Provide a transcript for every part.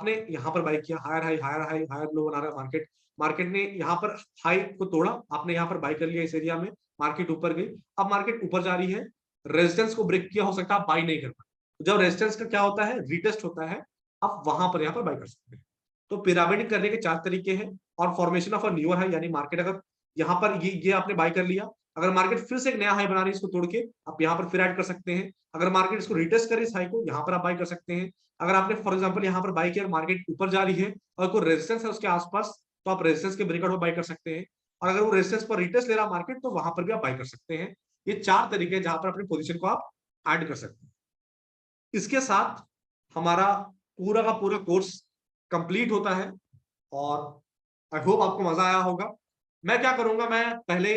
आपने यहाँ पर बाय किया, higher high, higher high, higher low बना रहा है मार्केट, मार्केट ने यहाँ पर हाई को तोड़ा, आपने यहाँ पर बाय कर लिया इस एरिया में, मार्केट ऊपर गई, अब मार्केट ऊपर जा रही है, रेजिस्टेंस को ब्रेक किया, हो सकता है आप बाय नहीं कर पाए। जब रेजिस्टेंस का क्या होता है, रीटेस्ट होता है, आप वहां पर यहाँ पर बाय कर सकते हैं। तो पिरामिड करने के 4 तरीके हैं, और formation of a newer high, यानी मार्केट अगर यहाँ पर ये आपने बाय कर लिया, अगर मार्केट फिर से एक नया हाई बना रही है इसको तोड़ के, आप यहाँ पर फिर ऐड कर सकते हैं। अगर मार्केट इसको रिटेस्ट करे इस हाई को, यहाँ पर आप बाय कर सकते हैं। अगर आपने फॉर एग्जांपल यहाँ पर बाय किया, मार्केट ऊपर जा रही है और कोई रेजिस्टेंस है उसके आसपास, तो आप रेजिस्टेंस के ब्रेकआउट में बाय कर सकते हैं। और अगर वो रेजिस्टेंस पर रिटेस्ट ले रहा मार्केट, तो वहां पर भी आप बाय कर सकते हैं। ये 4 तरीके हैं जहां पर अपनी पोजीशन को आप ऐड कर सकते हैं। इसके साथ हमारा पूरा का पूरा कोर्स कंप्लीट होता है, और आई होप आपको मजा आया होगा। मैं क्या करूंगा, मैं पहले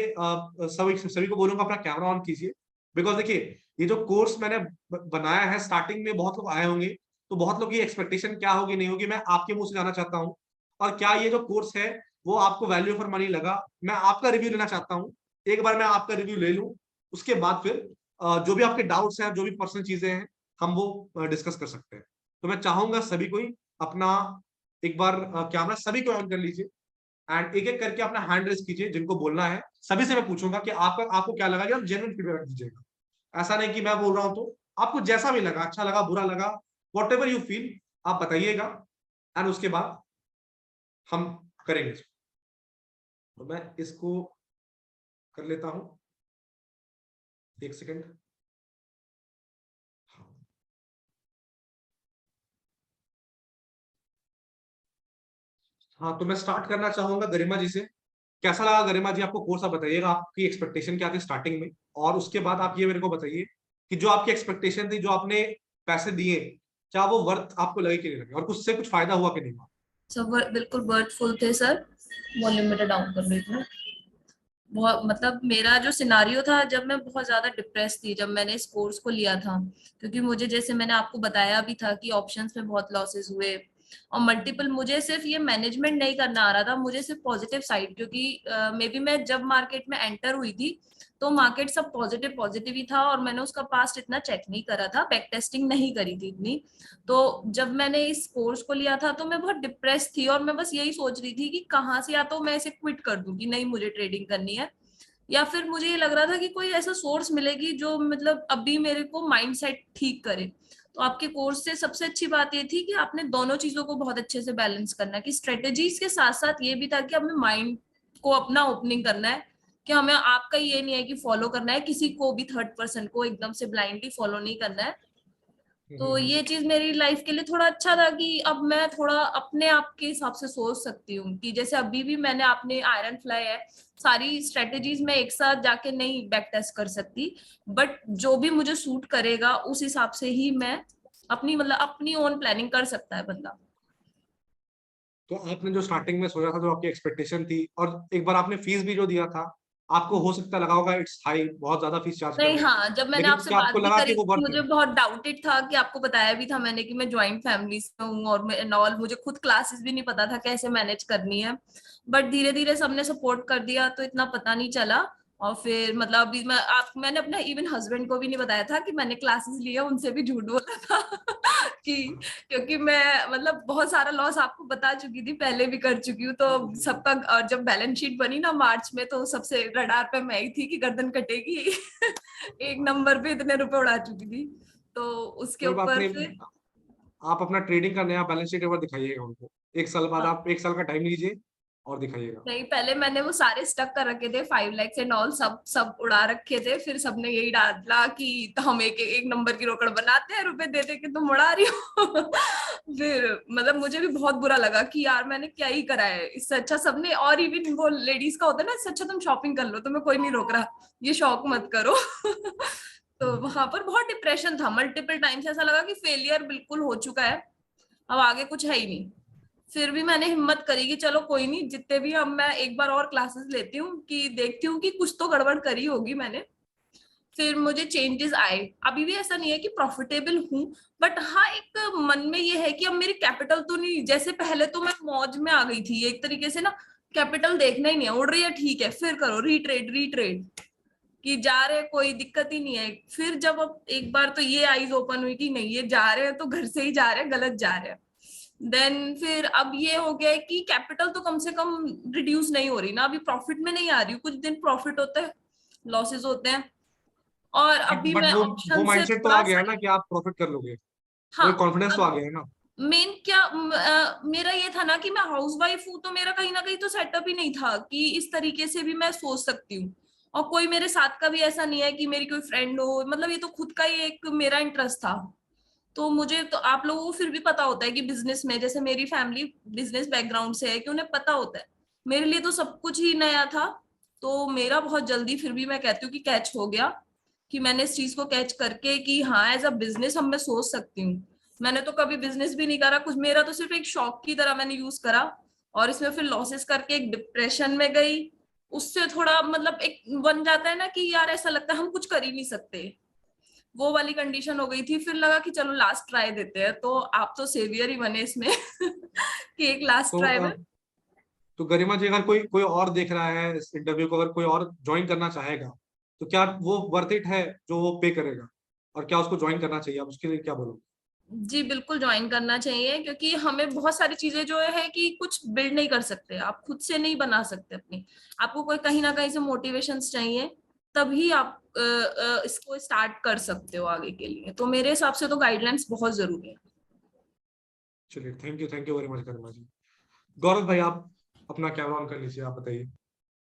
सभी को बोलूंगा अपना कैमरा ऑन कीजिए, बिकॉज देखिए ये जो कोर्स मैंने बनाया है, स्टार्टिंग में बहुत लोग आए होंगे, तो बहुत लोग की एक्सपेक्टेशन क्या होगी नहीं होगी, मैं आपके मुंह से जाना चाहता हूँ। और क्या ये जो कोर्स है वो आपको वैल्यू फॉर मनी लगा, मैं आपका रिव्यू लेना चाहता हूँ। एक बार मैं आपका रिव्यू ले लूँ, उसके बाद फिर जो भी आपके डाउट्स हैं, जो भी पर्सनल चीजें हैं, हम वो डिस्कस कर सकते हैं। तो मैं चाहूंगा सभी को ही अपना एक बार कैमरा सभी को ऑन कर लीजिए, एंड एक एक करके अपना हैंड रेज कीजिए जिनको बोलना है। सभी से मैं पूछूंगा कि आपको क्या लगा, आप जेन्युइन फीडबैक दीजिएगा। ऐसा नहीं कि मैं बोल रहा हूं तो आपको जैसा भी लगा, अच्छा लगा, बुरा लगा, वॉट एवर यू फील, आप बताइएगा, एंड उसके बाद हम करेंगे इसको। तो मैं इसको कर लेता हूं, एक सेकेंड। हाँ, तो मैं स्टार्ट करना चाहूंगा गरिमा जी से। कैसा लगा गरिमा जी आपको कोर्स, आप बताइएगा आपकी एक्सपेक्टेशन क्या थी स्टार्टिंग में, और उसके बाद आप ये मेरे को बताइए कि जो आपकी एक्सपेक्टेशन थी, जो आपने पैसे दिए, क्या वो वर्थ आपको लगे कि नहीं लगे, और कुछ से कुछ फायदा हुआ कि नहीं हुआ। सब बिल्कुल बर्थफुल थे सर। वॉल्यूम मेरा डाउन कर रही थी। बहुत मतलब मेरा जो सिनारियो था, जब मैं बहुत ज्यादा डिप्रेस थी जब मैंने इस कोर्स को लिया था, क्योंकि मुझे जैसे मैंने आपको बताया भी था कि ऑप्शंस में बहुत लॉसेस हुए, और मल्टीपल मुझे सिर्फ ये मैनेजमेंट नहीं करना आ रहा था, मुझे सिर्फ पॉजिटिव साइड, क्योंकि मे बी मैं जब मार्केट में एंटर हुई थी तो मार्केट सब पॉजिटिव पॉजिटिव ही था, और मैंने उसका पास्ट इतना चेक नहीं करा था, बैक टेस्टिंग नहीं करी थी इतनी। तो जब मैंने इस कोर्स को लिया था तो मैं बहुत डिप्रेस थी, और मैं बस यही सोच रही थी कि कहाँ से या तो मैं इसे क्विट कर दूं कि नहीं मुझे ट्रेडिंग करनी है, या फिर मुझे ये लग रहा था कि कोई ऐसा सोर्स मिलेगी जो मतलब अभी मेरे को माइंड सेट ठीक करे। तो आपके कोर्स से सबसे अच्छी बात ये थी कि आपने दोनों चीजों को बहुत अच्छे से बैलेंस करना है, कि स्ट्रेटेजीज के साथ साथ ये भी था कि हमें माइंड को अपना ओपनिंग करना है, कि हमें आपका ये नहीं है कि फॉलो करना है किसी को भी, थर्ड पर्सन को एकदम से ब्लाइंडली फॉलो नहीं करना है। तो ये चीज मेरी लाइफ के लिए थोड़ा अच्छा था कि अब मैं थोड़ा अपने आप के हिसाब से सोच सकती हूँ, कि जैसे अभी भी मैंने आपने आयरन फ्लाई है, सारी स्ट्रेटेजीज में एक साथ जाके नहीं बैक टेस्ट कर सकती, बट जो भी मुझे सूट करेगा उस हिसाब से ही मैं अपनी मतलब अपनी ओन प्लानिंग कर सकता है बंदा। तो आपने जो स्टार्टिंग में सोचा था, जो आपकी एक्सपेक्टेशन थी, और एक बार आपने फीस भी जो दिया था, आपको हो सकता लगा होगा इट्स हाई, बहुत ज्यादा फीस चार्ज कर नहीं, रहे हैं, हाँ, जब मैंने लेकिन आपसे क्या बात आपको भी लगा कि करी वो थी वर्थ मुझे है। बहुत डाउटेड था, कि आपको बताया भी था मैंने कि मैं ज्वाइंट फैमिली से हूँ, और मैं ऑल मुझे खुद क्लासेस भी नहीं पता था कैसे मैनेज करनी है, बट धीरे धीरे सबने सपोर्ट कर दिया तो इतना पता नहीं चला। और फिर मतलब अभी मैंने अपने इवन हस्बैंड को भी नहीं बताया था कि मैंने क्लासेस लिए, उनसे भी झूठ बोला था कि क्योंकि मैं मतलब बहुत सारा लॉस आपको बता चुकी थी, पहले भी कर चुकी हूँ, तो सबका और जब बैलेंस शीट बनी ना मार्च में, तो सबसे रडार पे मैं ही थी कि गर्दन कटेगी एक नंबर पे इतने रुपए उड़ा चुकी थी। तो उसके कोई बात ऊपर नहीं, फिर आप अपना ट्रेडिंग का नया बैलेंस शीट एक बार दिखाइएगा उनको, एक साल बाद, आप एक साल का टाइम लीजिए और दिखाइएगा। नहीं, पहले मैंने वो सारे स्टक कर रखे थे, 5 लाख एंड ऑल, सब सब उड़ा रखे थे, फिर सबने यही डाला कि तो हम एक एक नंबर की रोकड़ बनाते हैं, रुपए दे दे के तुम उड़ा रही हो फिर मतलब मुझे भी बहुत बुरा लगा कि यार मैंने क्या ही करा है, इससे अच्छा सबने, और इवन वो लेडीज का होता है ना, इससे अच्छा तुम शॉपिंग कर लो, तुम्हें कोई नहीं रोक रहा, ये शौक मत करो तो वहां पर बहुत डिप्रेशन था, मल्टीपल टाइम्स ऐसा लगा कि फेलियर बिल्कुल हो चुका है, अब आगे कुछ है ही नहीं। फिर भी मैंने हिम्मत करी कि चलो कोई नहीं, जितने भी अब मैं एक बार और क्लासेस लेती हूँ, कि देखती हूँ कि कुछ तो गड़बड़ करी होगी मैंने। फिर मुझे चेंजेस आए, अभी भी ऐसा नहीं है कि प्रॉफिटेबल हूँ, बट हाँ एक मन में ये है कि अब मेरी कैपिटल तो नहीं, जैसे पहले तो मैं मौज में आ गई थी एक तरीके से ना, कैपिटल देखना ही नहीं है, उड़ रही है ठीक है फिर करो रीट्रेड रीट्रेड, कि जा रहे कोई दिक्कत ही नहीं है। फिर जब अब एक बार तो ये आईज ओपन हुई कि नहीं ये जा रहे हैं तो घर से ही जा रहे हैं, गलत जा रहे हैं, देन फिर अब ये हो गया है कि कैपिटल तो कम से कम रिड्यूस नहीं हो रही ना, अभी प्रॉफिट में नहीं आ रही हूँ, कुछ दिन प्रॉफिट होता है, लॉसेस होते हैं, और अभी बट मैं वो ऑप्शन से माइंडसेट तो आ थोड़ा गया है ना साइड। कि आप प्रॉफिट कर लोगे, वो हाँ, कॉन्फिडेंस तो आ अब गया है ना। मेन क्या मेरा ये था ना कि मैं हाउस वाइफ हूँ, तो मेरा कहीं ना कहीं तो सेटअप ही नहीं था कि इस तरीके से भी मैं सोच सकती हूँ, और कोई मेरे साथ का भी ऐसा नहीं है कि मेरी कोई फ्रेंड हो, मतलब ये तो खुद का ही एक मेरा इंटरेस्ट था। तो मुझे तो आप लोगों को फिर भी पता होता है कि बिजनेस में, जैसे मेरी फैमिली बिजनेस बैकग्राउंड से है, कि उन्हें पता होता है, मेरे लिए तो सब कुछ ही नया था। तो मेरा बहुत जल्दी फिर भी मैं कहती हूँ कि कैच हो गया, कि मैंने इस चीज को कैच करके कि हाँ एज अ बिजनेस हम मैं सोच सकती हूँ। मैंने तो कभी बिजनेस भी नहीं करा कुछ, मेरा तो सिर्फ एक शौक की तरह मैंने यूज करा, और इसमें फिर लॉसेस करके एक डिप्रेशन में गई। उससे थोड़ा मतलब एक बन जाता है ना कि यार ऐसा लगता है हम कुछ कर ही नहीं सकते, वो वाली कंडीशन हो गई थी। फिर लगा कि चलो लास्ट ट्राई देते हैं, तो आप तो सेवियर ही बने इसमें कि एक लास्ट तो ट्राई में। तो गरिमा जी, अगर कोई कोई और देख रहा है इस इंटरव्यू को, अगर कोई और ज्वाइन करना चाहेगा, तो क्या वो वर्थ इट है जो वो पे करेगा, और क्या उसको ज्वाइन करना चाहिए, आप उसके लिए क्या बोलोगे? जी बिल्कुल ज्वाइन करना चाहिए, क्योंकि हमें बहुत सारी चीजें जो है कि कुछ बिल्ड नहीं कर सकते, आप खुद से नहीं बना सकते अपनी, आपको कोई कहीं ना कहीं से मोटिवेशंस चाहिए, तभी आप इसको स्टार्ट कर सकते हो आगे के लिए। तो मेरे हिसाब से तो गाइडलाइंस बहुत जरूरी है। चलिए, थैंक यू वेरी मच गरिमा जी। गौरव भाई, आप अपना कैमरा ऑन कर लीजिए, आप बताइए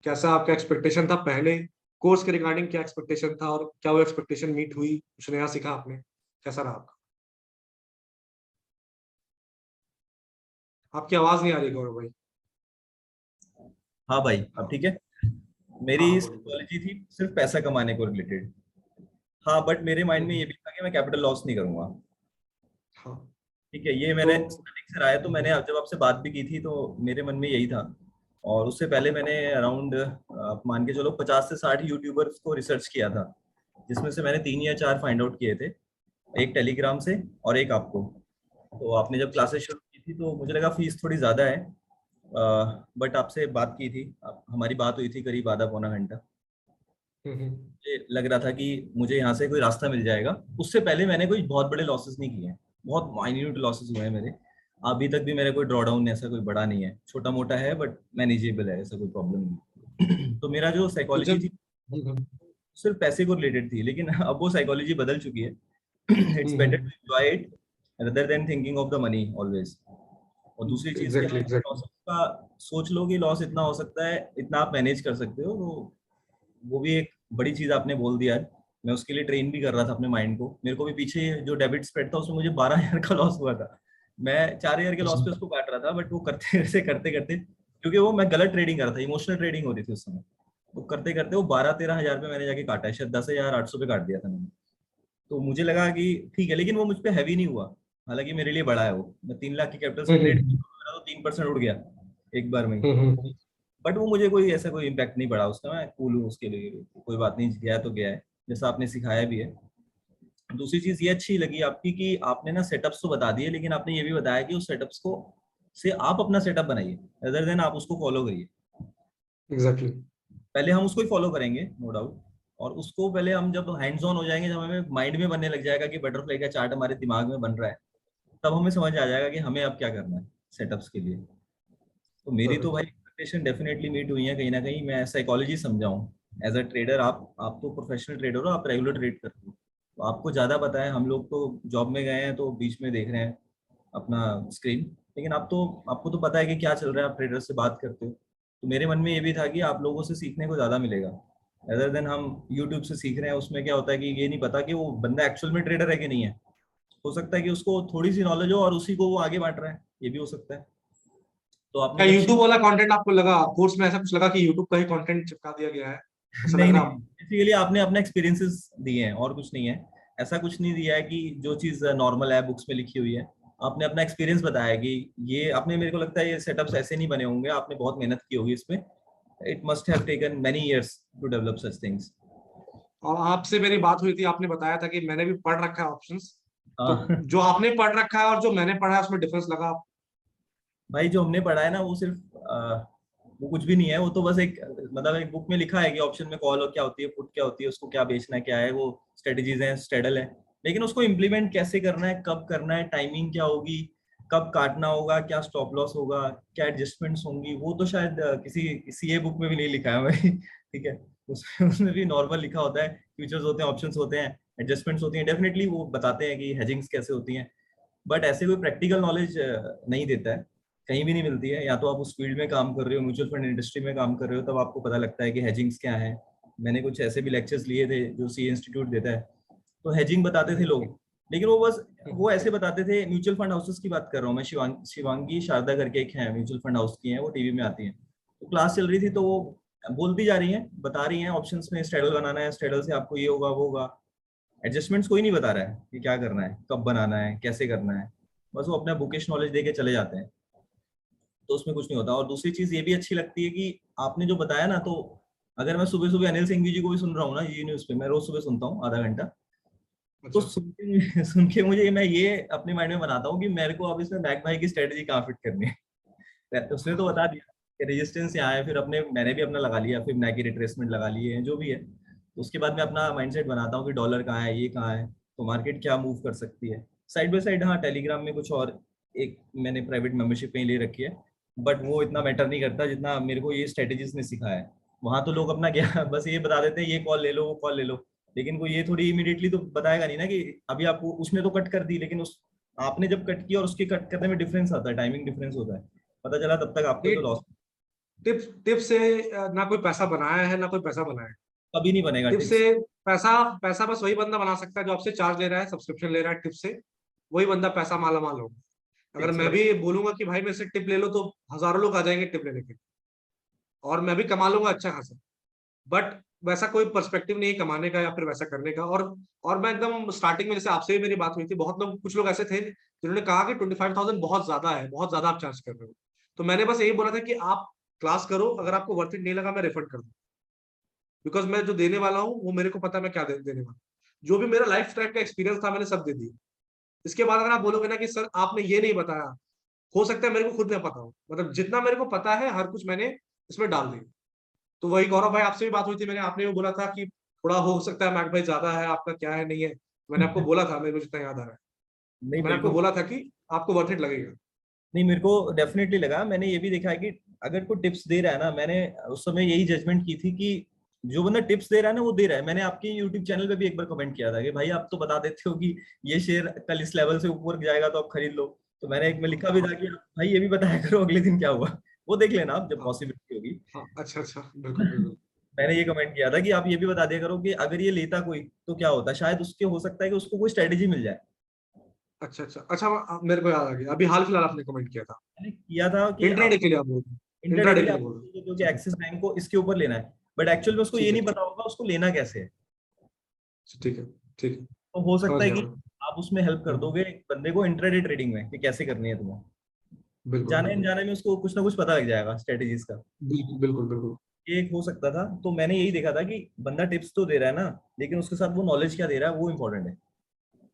कैसा आपका एक्सपेक्टेशन था पहले, कोर्स के रिगार्डिंग क्या एक्सपेक्टेशन था, और क्या वो एक्सपेक्टेशन मीट हुई, कुछ नया सीखा आपने, कैसा रहा आपका? आपकी आवाज नहीं आ रही गौरव भाई। हाँ भाई, अब ठीक है। हाँ हाँ, मेरी बोलिए बोलिए। साइकोलॉजी थी सिर्फ पैसा कमाने को रिलेटेड। हाँ, बट मेरे माइंड में ये भी था कि मैं कैपिटल लॉस नहीं करूंगा। हाँ। ठीक है, ये तो मैंने स्टार्टिंग से रहा है, तो मैंने अब जब आपसे बात भी की थी तो मेरे मन में यही था। और उससे पहले मैंने अराउंड मान के चलो 50 से 60 यूट्यूबर्स को रिसर्च किया था, जिसमें से मैंने 3 या 4 फाइंड आउट किए थे, एक टेलीग्राम से और एक आपको। तो आपने जब अच्छा। क्लासेस शुरू की थी तो मुझे लगा फीस थोड़ी ज़्यादा है, बट आपसे बात की थी, हमारी बात हुई थी करीब आधा पौना घंटा। हम्म। मुझे लग रहा था कि मुझे यहाँ से कोई रास्ता मिल जाएगा। उससे पहले मैंने कोई बहुत बड़े लॉसेस नहीं किए हैं, बहुत माइन्यूट लॉसेस हुए हैं मेरे। अभी तक भी मेरा कोई ड्रॉडाउन ऐसा कोई बड़ा नहीं है, छोटा मोटा है बट मैनेजेबल है, ऐसा कोई प्रॉब्लम नहीं। तो मेरा जो तो साइकोलॉजी जब थी सिर्फ पैसे को रिलेटेड थी, लेकिन अब वो साइकोलॉजी बदल चुकी है। It's better to enjoy it rather than thinking of the money always. और दूसरी चीज क्या एग्जैक्टली है, एग्जैक्टली। लॉसेस का सोच लो कि लॉस इतना हो सकता है, इतना आप मैनेज कर सकते हो, तो वो भी एक बड़ी चीज आपने बोल दिया है। मैं उसके लिए ट्रेन भी कर रहा था अपने माइंड को। मेरे को भी पीछे जो डेबिट स्प्रेड था उसमें मुझे 12,000 का लॉस हुआ था। मैं 4,000 के लॉस पे उसको काट रहा था, बट वो करते करते करते, क्योंकि वो मैं गलत ट्रेडिंग कर रहा था, इमोशनल ट्रेडिंग हो रही थी उस समय। वो करते करते वो 12-13 हजार पे मैंने जाके काटा है, शायद 10,800 पे काट दिया था मैंने। तो मुझे लगा कि ठीक है, लेकिन वो मुझ पे हैवी नहीं हुआ। हालांकि मेरे लिए बड़ा है वो, मैं 3 लाख की कैपिटल से ट्रेड तो 3% उड़ गया एक बार में। बट वो मुझे कोई ऐसा कोई इम्पैक्ट नहीं पड़ा उसका, मैं कूल हूँ उसके लिए, कोई बात नहीं, गया तो गया है, जैसा आपने सिखाया भी है। दूसरी चीज ये अच्छी लगी आपकी कि आपने ना सेटअप्स तो बता दिए, लेकिन आपने ये भी बताया कि उस सेटअप्स को से आप अपना सेटअप बनाइए, अदर देन आप उसको फॉलो करिए। एग्जैक्टली। पहले हम उसको ही फॉलो करेंगे, नो डाउट। और उसको पहले हम जब हैंड्स ऑन हो जाएंगे, जब हमें माइंड में बनने लग जाएगा कि बटरफ्लाई का चार्ट हमारे दिमाग में बन रहा है, तब हमें समझ आ जाएगा कि हमें अब क्या करना है सेटअप्स के लिए। तो मेरी तो भाई एक्सपेक्टेशन डेफिनेटली मीट हुई है कहीं ना कहीं। मैं साइकोलॉजी समझाऊं एज अ ट्रेडर, आप तो प्रोफेशनल ट्रेडर हो, आप रेगुलर ट्रेड करते हो, तो आपको ज्यादा पता है। हम लोग तो जॉब में गए हैं तो बीच में देख रहे हैं अपना स्क्रीन, लेकिन आप तो, आपको तो पता है कि क्या चल रहा है, आप ट्रेडर से बात करते हो। तो मेरे मन में ये भी था कि आप लोगों से सीखने को ज्यादा मिलेगा, अदर देन हम यूट्यूब से सीख रहे हैं। उसमें क्या होता है कि ये नहीं पता कि वो बंदा एक्चुअल में ट्रेडर है कि नहीं है। हो सकता है कि उसको थोड़ी सी नॉलेज हो और उसी को वो आगे बांट रहा है, ये भी हो सकता है। तो आपने क्या जब यूट्यूब वाला कंटेंट आपको लगा, कोर्स में ऐसा कुछ लगा कि यूट्यूब का ही कंटेंट चिपका दिया गया है, ऐसा लग नहीं रहा नहीं, आपको? बेसिकली आपने अपने एक्सपीरियंसेस दिए हैं और कुछ नहीं है। ऐसा कुछ नहीं दिया है कि जो चीज नॉर्मल है बुक्स में लिखी हुई है। आपने अपना एक्सपीरियंस बताया कि ये आपने, मेरे को लगता है ये सेटअप्स ऐसे नहीं बने होंगे, आपने बहुत मेहनत की होगी इसमें। It must have taken many years to develop such things. और आपसे मेरी बात हुई थी, आपने बताया था कि मैंने भी पढ़ रखा है ऑप्शंस, तो हाँ जो आपने पढ़ रखा है और जो मैंने पढ़ा है उसमें डिफरेंस लगा आप? भाई, जो हमने पढ़ा है ना वो सिर्फ वो कुछ भी नहीं है। वो तो बस एक, मतलब एक बुक में लिखा है कि ऑप्शन में कॉल क्या होती है, पुट क्या होती है, उसको क्या बेचना है, क्या है वो, स्ट्रेटजीज हैं, स्ट्रेडल है। लेकिन उसको इम्प्लीमेंट कैसे करना है, कब करना है, टाइमिंग क्या होगी, कब काटना होगा, क्या स्टॉप लॉस होगा, क्या एडजस्टमेंट्स होंगी, वो तो शायद किसी सीए बुक में भी नहीं लिखा है भाई। ठीक है, उसमें भी नॉर्मल लिखा होता है, फ्यूचर्स होते हैं, ऑप्शंस होते हैं, एडजस्टमेंट्स होती हैं, डेफिनेटली वो बताते हैं कि हेजिंग्स कैसे होती हैं, बट ऐसे कोई प्रैक्टिकल नॉलेज नहीं देता है, कहीं भी नहीं मिलती है। या तो आप उस फील्ड में काम कर रहे हो, म्यूचुअल फंड इंडस्ट्री में काम कर रहे हो, तब आपको पता लगता है कि हेजिंग्स क्या है। मैंने कुछ ऐसे भी लेक्चर्स लिए थे जो सी इंस्टीट्यूट देता है, तो हेजिंग बताते थे लोग, लेकिन वो बस वो ऐसे बताते थे। म्यूचुअल फंड हाउसेस की बात कर रहा हूँ मैं, शिवांगी शारदा करके एक है म्यूचुअल फंड हाउस की है, वो टीवी में आती है, तो क्लास चल रही थी, तो वो बोलती जा रही है, बता रही है ऑप्शंस में स्ट्रेडल बनाना है, स्ट्रेडल से आपको ये होगा वो होगा, एडजस्टमेंट्स कोई नहीं बता रहा है कि क्या करना है, कब बनाना है, कैसे करना है, बस वो अपना बुकिश नॉलेज दे के चले जाते हैं, तो उसमें कुछ नहीं होता। और दूसरी चीज ये भी अच्छी लगती है कि आपने जो बताया ना, तो अगर मैं सुबह सुबह अनिल सिंघवी जी को भी सुन रहा हूँ ना, ये न्यूज पे मैं रोज सुबह सुनता हूँ आधा घंटा, तो अच्छा, सुन के मुझे मैं ये अपने माइंड में बनाता हूँ कि मेरे को अब इसमें मैक भाई की स्ट्रेटेजी कहाँ फिट करनी है। तो उसने तो बता दिया कि रेजिस्टेंस यहाँ है, फिर अपने मैंने भी अपना लगा लिया, फिर मैक की रिट्रेसमेंट लगा ली है, जो भी है, तो उसके बाद मैं अपना माइंडसेट बनाता हूँ कि डॉलर कहाँ है, ये कहाँ है, तो मार्केट क्या मूव कर सकती है। साइड बाय साइड हाँ, टेलीग्राम में कुछ और एक मैंने प्राइवेट मेंबरशिप में ले रखी है, बट वो इतना मैटर नहीं करता जितना मेरे को ये स्ट्रेटेजीज ने सिखाया है। वहां तो लोग अपना क्या बस ये बता देते हैं, ये कॉल ले लो, वो कॉल ले लो, लेकिन कोई ये थोड़ी इमीडिएटली तो बताएगा नहीं ना कि अभी आपको उसने तो कट कर दी, लेकिन उस आपने जब कट किया और उसके कट करने में डिफरेंस आता है, टाइमिंग डिफरेंस होता है, पता चला तब तक आपको ये तो लॉस। टिप्स टिप्स से ना कोई पैसा बनाया है ना कोई पैसा बनाया है। कभी नहीं बनेगा टिप्स से टिप्स। पैसा पैसा बस वही बंदा बना सकता है जो आपसे चार्ज ले रहा है, सब्सक्रिप्शन ले रहा है टिप से, वही बंदा पैसा माला माल होगा। अगर टिप्स मैं बस। भी बोलूंगा कि भाई मेरे से टिप ले लो तो हजारों लोग आ जाएंगे टिप लेने के, और मैं भी कमा लूंगा अच्छा खासा, बट वैसा कोई पर्सपेक्टिव नहीं है कमाने का या फिर वैसा करने का। और मैं एकदम स्टार्टिंग में जैसे आपसे भी मेरी बात हुई थी, बहुत लोग कुछ लोग ऐसे थे जिन्होंने कहा कि 25,000 बहुत ज्यादा है, बहुत ज्यादा आप चार्ज कर रहे हो। तो मैंने बस यही बोला था कि आप क्लास करो, अगर आपको वर्थ इट नहीं लगा मैं रिफंड कर दूँ, बिकॉज मैं जो देने वाला हूँ वो मेरे को पता है मैं क्या देने वाला हूँ। जो भी मेरा लाइफ टाइम का एक्सपीरियंस था मैंने सब दे दिया। इसके बाद अगर आप बोलोगे ना कि सर आपने ये नहीं बताया, हो सकता है मेरे को खुद नहीं पता हो, मतलब जितना मेरे को पता है हर कुछ मैंने इसमें डाल दिया। तो वही गौरव भाई आपसे भी बात हुई थी, मैंने आपने भी बोला था कि थोड़ा हो सकता है मैक भाई ज्यादा है, आपका क्या है नहीं है, मैंने आपको बोला था, मेरे को जितना याद आ रहा है, तो नहीं मैंने आपको बिल्कुल। बोला था कि आपको वर्थ इट लगेगा। नहीं, मेरे को डेफिनेटली लगा, मैंने ये भी देखा है कि अगर कोई टिप्स दे रहा है ना, मैंने उस समय यही जजमेंट की थी कि जो बंदा टिप्स दे रहा है ना वो दे रहा है। मैंने आपके यूट्यूब चैनल पे भी एक बार कमेंट किया था कि भाई आप तो बता देते हो कि ये शेयर कल इस लेवल से ऊपर जाएगा तो आप खरीद लो, तो मैंने एक में लिखा भी हाँ था कि भाई ये भी बताया करो अगले दिन क्या हुआ, वो देख लेना आप जब हाँ पॉसिबिलिटी होगी। हाँ, अच्छा अच्छा, बिल्कुल बिल्कुल। मैंने ये कमेंट किया था कि आप ये भी बता दिया करो कि अगर ये लेता कोई तो क्या होता, शायद उसके हो सकता है कि उसको कोई स्ट्रेटेजी मिल जाए। अच्छा अच्छा अच्छा, मेरे को याद आ गया, अभी हाल फिलहाल आपने कमेंट किया था, मैंने किया था कि इंट्राडे के लिए आप बोल रहे हो, इंटरडे इंट्राडे के के लिए लिए आप बोल रहे हो। सोचो कि अच्छा एक्सिस बैंक को इसके ऊपर लेना है, बट एक्चुअल में उसको ये ठीक है, नहीं पता होगा उसको लेना कैसे है। ठीक है, ठीक है, तो हो समझ सकता है गया कि मैं। आप उसमें हेल्प कर हम्म, दोगे एक बंदे को इंट्राडे ट्रेडिंग में कि कैसे करनी है तुम्हें, बिल्कुल जाने बिल्कुल अनजाने में उसको कुछ ना कुछ पता लग जाएगा स्ट्रेटेजीज का। बिल्कुल बिल्कुल बिल्कुल। ये एक हो सकता था, तो मैंने यही देखा था कि बंदा टिप्स तो दे रहा है ना, लेकिन उसके साथ वो नॉलेज क्या दे रहा है वो इम्पोर्टेंट है।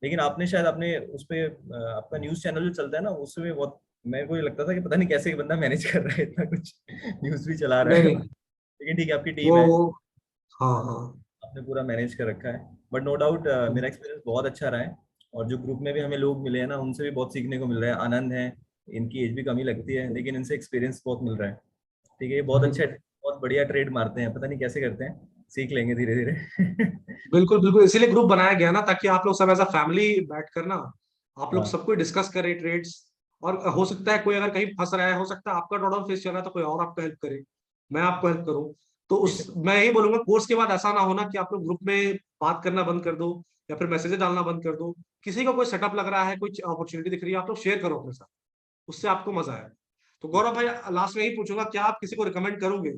लेकिन आपने शायद अपने उस पे आपका न्यूज चैनल जो चलता है ना, उसमें बहुत मेरे को ये लगता था कि पता नहीं कैसे ये बंदा मैनेज कर रहा है इतना कुछ, न्यूज भी चला रहा नहीं है, नहीं, लेकिन ठीक है आपकी टीम है, वो हाँ हाँ। आपने पूरा मैनेज कर रखा है। बट नो डाउट मेरा एक्सपीरियंस बहुत अच्छा रहा है, और जो ग्रुप में भी हमें लोग मिले हैं ना उनसे भी बहुत सीखने को मिल रहा है। आनंद है, इनकी एज भी कम ही लगती है, लेकिन इनसे एक्सपीरियंस बहुत मिल रहा है। ठीक है, ये बहुत अच्छे बहुत बढ़िया ट्रेड मारते हैं, पता नहीं कैसे करते हैं, सीख लेंगे धीरे धीरे। बिल्कुल बिल्कुल, इसीलिए ग्रुप बनाया गया ना, ताकि आप लोग सब एज अ फैमिली बैठ कर ना आप लोग हाँ सब कोई डिस्कस करें ट्रेड्स। और हो सकता है कोई अगर कहीं फंस रहा है, हो सकता है आपका ड्रॉडाउन फेस चल रहा है तो कोई और आपको हेल्प करे, मैं आपको हेल्प करूं। तो ठीक उस है। मैं यही बोलूंगा कोर्स के बाद ऐसा ना होना कि आप लोग ग्रुप में बात करना बंद कर दो या फिर मैसेजेस डालना बंद कर दो। किसी को कोई सेटअप लग रहा है, कोई अपॉर्चुनिटी दिख रही है, आप लोग शेयर करो अपने साथ, उससे आपको मजा आए। तो गौरव भाई लास्ट में यही पूछूंगा, क्या आप किसी को रिकमेंड करोगे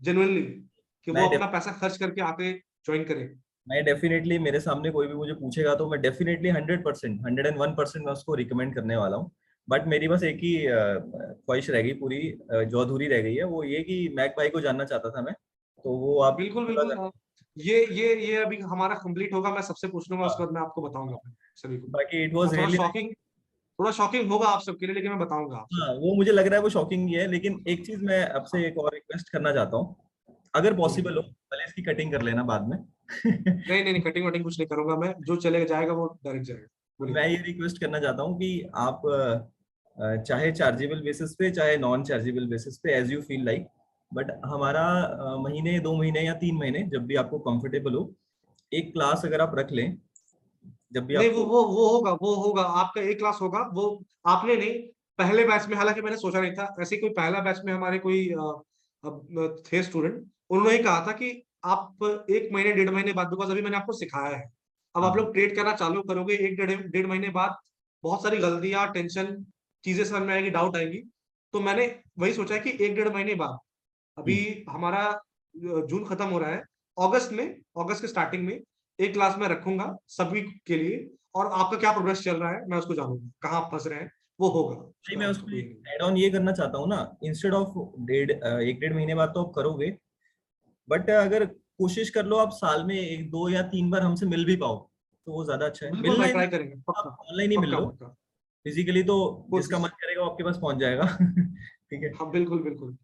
जेन्युइनली कि वो मैं अपना पैसा खर्च करके आके ज्वाइन करे? मैं डेफिनेटली, मेरे सामने कोई भी मुझे पूछेगा तो मैं डेफिनेटली 100%, 101% मैं उसको रिकमेंड करने वाला हूँ। बट मेरी बस एक ही ख्वाहिश रह गई पूरी, जो अधूरी रह गई है वो ये कि मैक भाई को जानना चाहता था मैं, तो वो आप बिल्कुल पूरा बिल्कुल, ये अभी हमारा कंप्लीट होगा, मैं सबसे पूछ लूंगा, उसके हाँ, बाद मैं आपको बताऊंगा अपने सभी को। बाकी इट वाज और रियली। थोड़ा शॉकिंग होगा आप सबके लिए, लेकिन मैं बताऊंगा आपसे। हाँ वो मुझे लग रहा है वो शॉकिंग ही है, लेकिन एक चीज मैं आपसे एक और रिक्वेस्ट करना चाहता हूँ, अगर पॉसिबल हो हम्म। भले इसकी कटिंग कर लेना बाद में। नहीं नहीं नहीं, कटिंग वटिंग कुछ नहीं करूंगा मैं, जो चलेगा जाएगा वो डायरेक्ट जाएगा, बोलिए। मैं ये रिक्वेस्ट करना चाहता हूँ कि आप चाहे चार्जेबल बेसिस पे चाहे नॉन चार्जेबल बेसिस पे, as you feel like. But हमारा महीने 2 महीने या 3 महीने जब भी आपको कंफर्टेबल हो, एक क्लास अगर आप रख लें जब भी नहीं, आपको। वो होगा, आपका एक क्लास होगा वो। आपने नहीं, पहले बैच में, हालांकि मैंने सोचा नहीं था ऐसे, कोई पहला बैच में हमारे कोई थे स्टूडेंट, उन्होंने ही कहा था कि आप 1 महीने 1.5 महीने बाद, बिकॉज अभी मैंने आपको सिखाया है, अब आप हाँ लोग ट्रेड करना चालू करोगे, 1 डेढ़ महीने बाद बहुत सारी गलतियां, टेंशन, चीजें समझ में आएगी, डाउट आएंगी। तो मैंने वही सोचा है कि 1 डेढ़ महीने बाद, अभी जी हमारा जून खत्म हो रहा है, अगस्त में, अगस्त के स्टार्टिंग में एक क्लास में रखूंगा सभी के लिए, और आपका क्या प्रोग्रेस चल रहा है मैं उसको जानूंगा, कहाँ आप फंस रहे हैं, वो होगा भाई, उसका मैं तो उसमें कोई नहीं। ऐड ऑन ये करना चाहता हूँ ना, इंस्टेड ऑफ 1-1.5 महीने बाद तो आप करोगे, बट अगर कोशिश कर लो आप साल में 1, 2 या 3 बार हमसे मिल भी पाओ तो वो ज्यादा अच्छा है। बिल्कुल मिलना भाई, है ट्राई ना, करेंगे, पक्का, आप ऑनलाइन ही मिल पक्का लो, पक्का, फिजिकली तो जिसका मन कोशिश। करेगा वो आपके पास पहुंच जाएगा। ठीक है। हाँ बिल्कुल बिल्कुल,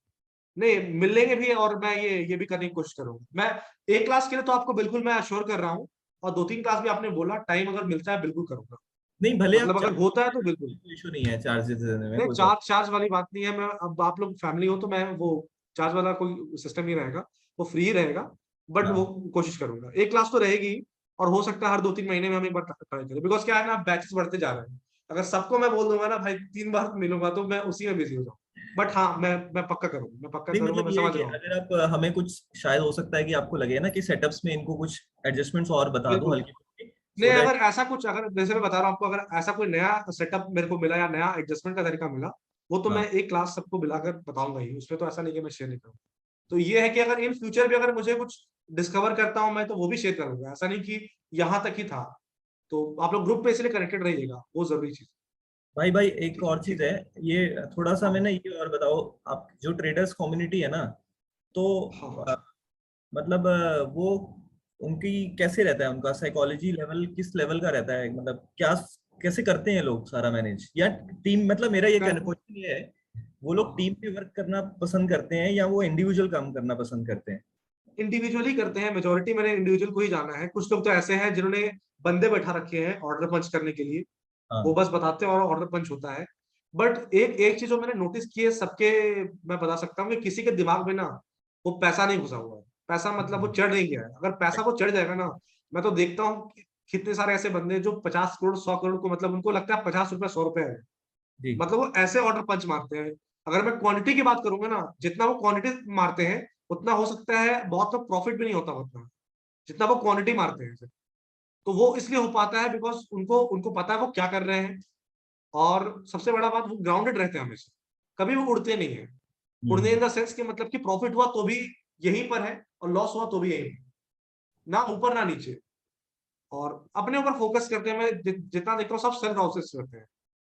नहीं मिल लेंगे भी, और मैं ये भी करने की कोशिश करूंगा। मैं एक क्लास के लिए तो आपको बिल्कुल मैं अश्योर कर रहा हूँ, और 2-3 क्लास भी आपने बोला, टाइम अगर मिलता है बिल्कुल करूंगा, नहीं, भले आप मतलब अगर होता है तो बिल्कुल। कोई इशू नहीं है चार्जेस देने में, नहीं, कोई चार्ज प्रॉब्लम। चार्ज वाली बात नहीं है, मैं, अब आप लोग फैमिली हो तो मैं वो चार्ज वाला कोई सिस्टम नहीं रहेगा, वो फ्री ही रहेगा। बट वो हाँ कोशिश करूंगा, एक क्लास तो रहेगी, और हो सकता है हर 2-3 महीने में हम एक बार ट्राई करें, बिकॉज क्या है ना, बैचेस बढ़ते जा रहे हैं। अगर सबको मैं बोल दूंगा ना भाई 3 बार मिलूंगा, तो मैं उसी में बिजी हो जाऊँ। बट हाँ, मैं पक्का करूंगा, मैं पक्का नहीं, करूंगा, मतलब मैं ये है समझ कि रहा हूँ। अगर आप हमें कुछ, शायद हो सकता है कि आपको लगे ना कि सेटअप्स में इनको कुछ एडजस्टमेंट्स और बता दो बिल्कुल। हल्की फुल्की, नहीं, सो दैट। अगर ऐसा कुछ, अगर जैसे मैं बता रहा हूँ आपको, अगर ऐसा कोई नया सेटअप मेरे को मिला या नया एडजस्टमेंट का तरीका मिला, वो तो हाँ मैं एक क्लास सबको मिलाकर बताऊंगा ही, उसमें तो ऐसा नहीं कि मैं शेयर नहीं करूँ। तो ये है कि अगर इन फ्यूचर भी अगर मुझे कुछ डिस्कवर करता हूँ मैं, तो वो भी शेयर करूंगा, ऐसा नहीं कि यहाँ तक ही था। तो आप लोग ग्रुप पे इसलिए कनेक्टेड रहिएगा, वो जरूरी चीज। भाई भाई, एक ठीक है, और चीज ठीक है, है। ये थोड़ा सा हाँ मैंने ये और बताओ, आप जो ट्रेडर्स कम्युनिटी है ना, तो हाँ हाँ। मतलब वो उनकी कैसे रहता है, उनका साइकोलॉजी लेवल किस लेवल का रहता है, मतलब क्या कैसे करते हैं लोग सारा मैनेज, या टीम, मतलब मेरा ये कर, क्वेश्चन ये है, वो हाँ लोग हाँ, टीम में वर्क करना पसंद करते हैं या वो इंडिविजुअल काम करना पसंद करते हैं? इंडिविजुअली करते हैं, मेजोरिटी मैंने इंडिविजुअल को ही जाना है। कुछ लोग तो ऐसे हैं जिन्होंने बंदे बैठा रखे हैं ऑर्डर पंच करने के लिए, वो हाँ बस बताते हैं और ऑर्डर पंच होता है। बट एक एक चीज जो मैंने नोटिस की है सबके, मैं बता सकता हूँ कि किसी के दिमाग में ना वो पैसा नहीं घुसा हुआ है, पैसा मतलब वो चढ़ नहीं गया है। अगर पैसा वो चढ़ जाएगा ना, मैं तो देखता हूँ कि कितने सारे ऐसे बंदे जो 50 करोड़ 100 करोड़ को, मतलब उनको लगता है 50 रुपए 100 रुपए है, जी मतलब वो ऐसे ऑर्डर पंच मारते हैं। अगर मैं क्वांटिटी की बात करूंगा ना, जितना वो क्वांटिटी मारते हैं, उतना हो सकता है बहुत लोग प्रॉफिट भी नहीं होता उतना, जितना वो क्वांटिटी मारते हैं। तो वो इसलिए हो पाता है बिकॉज उनको उनको पता है वो क्या कर रहे हैं, और सबसे बड़ा बात, वो ग्राउंडेड रहते हैं हमेशा, कभी वो उड़ते नहीं है। उड़ने हम्म इन द सेंस कि मतलब कि प्रॉफिट हुआ तो भी यहीं पर है, और लॉस हुआ तो भी यहीं पर, ना ऊपर ना नीचे। और अपने ऊपर फोकस करते हैं, मैं जितना देखता हूँ सब सेल्फ हाउसेस करते हैं,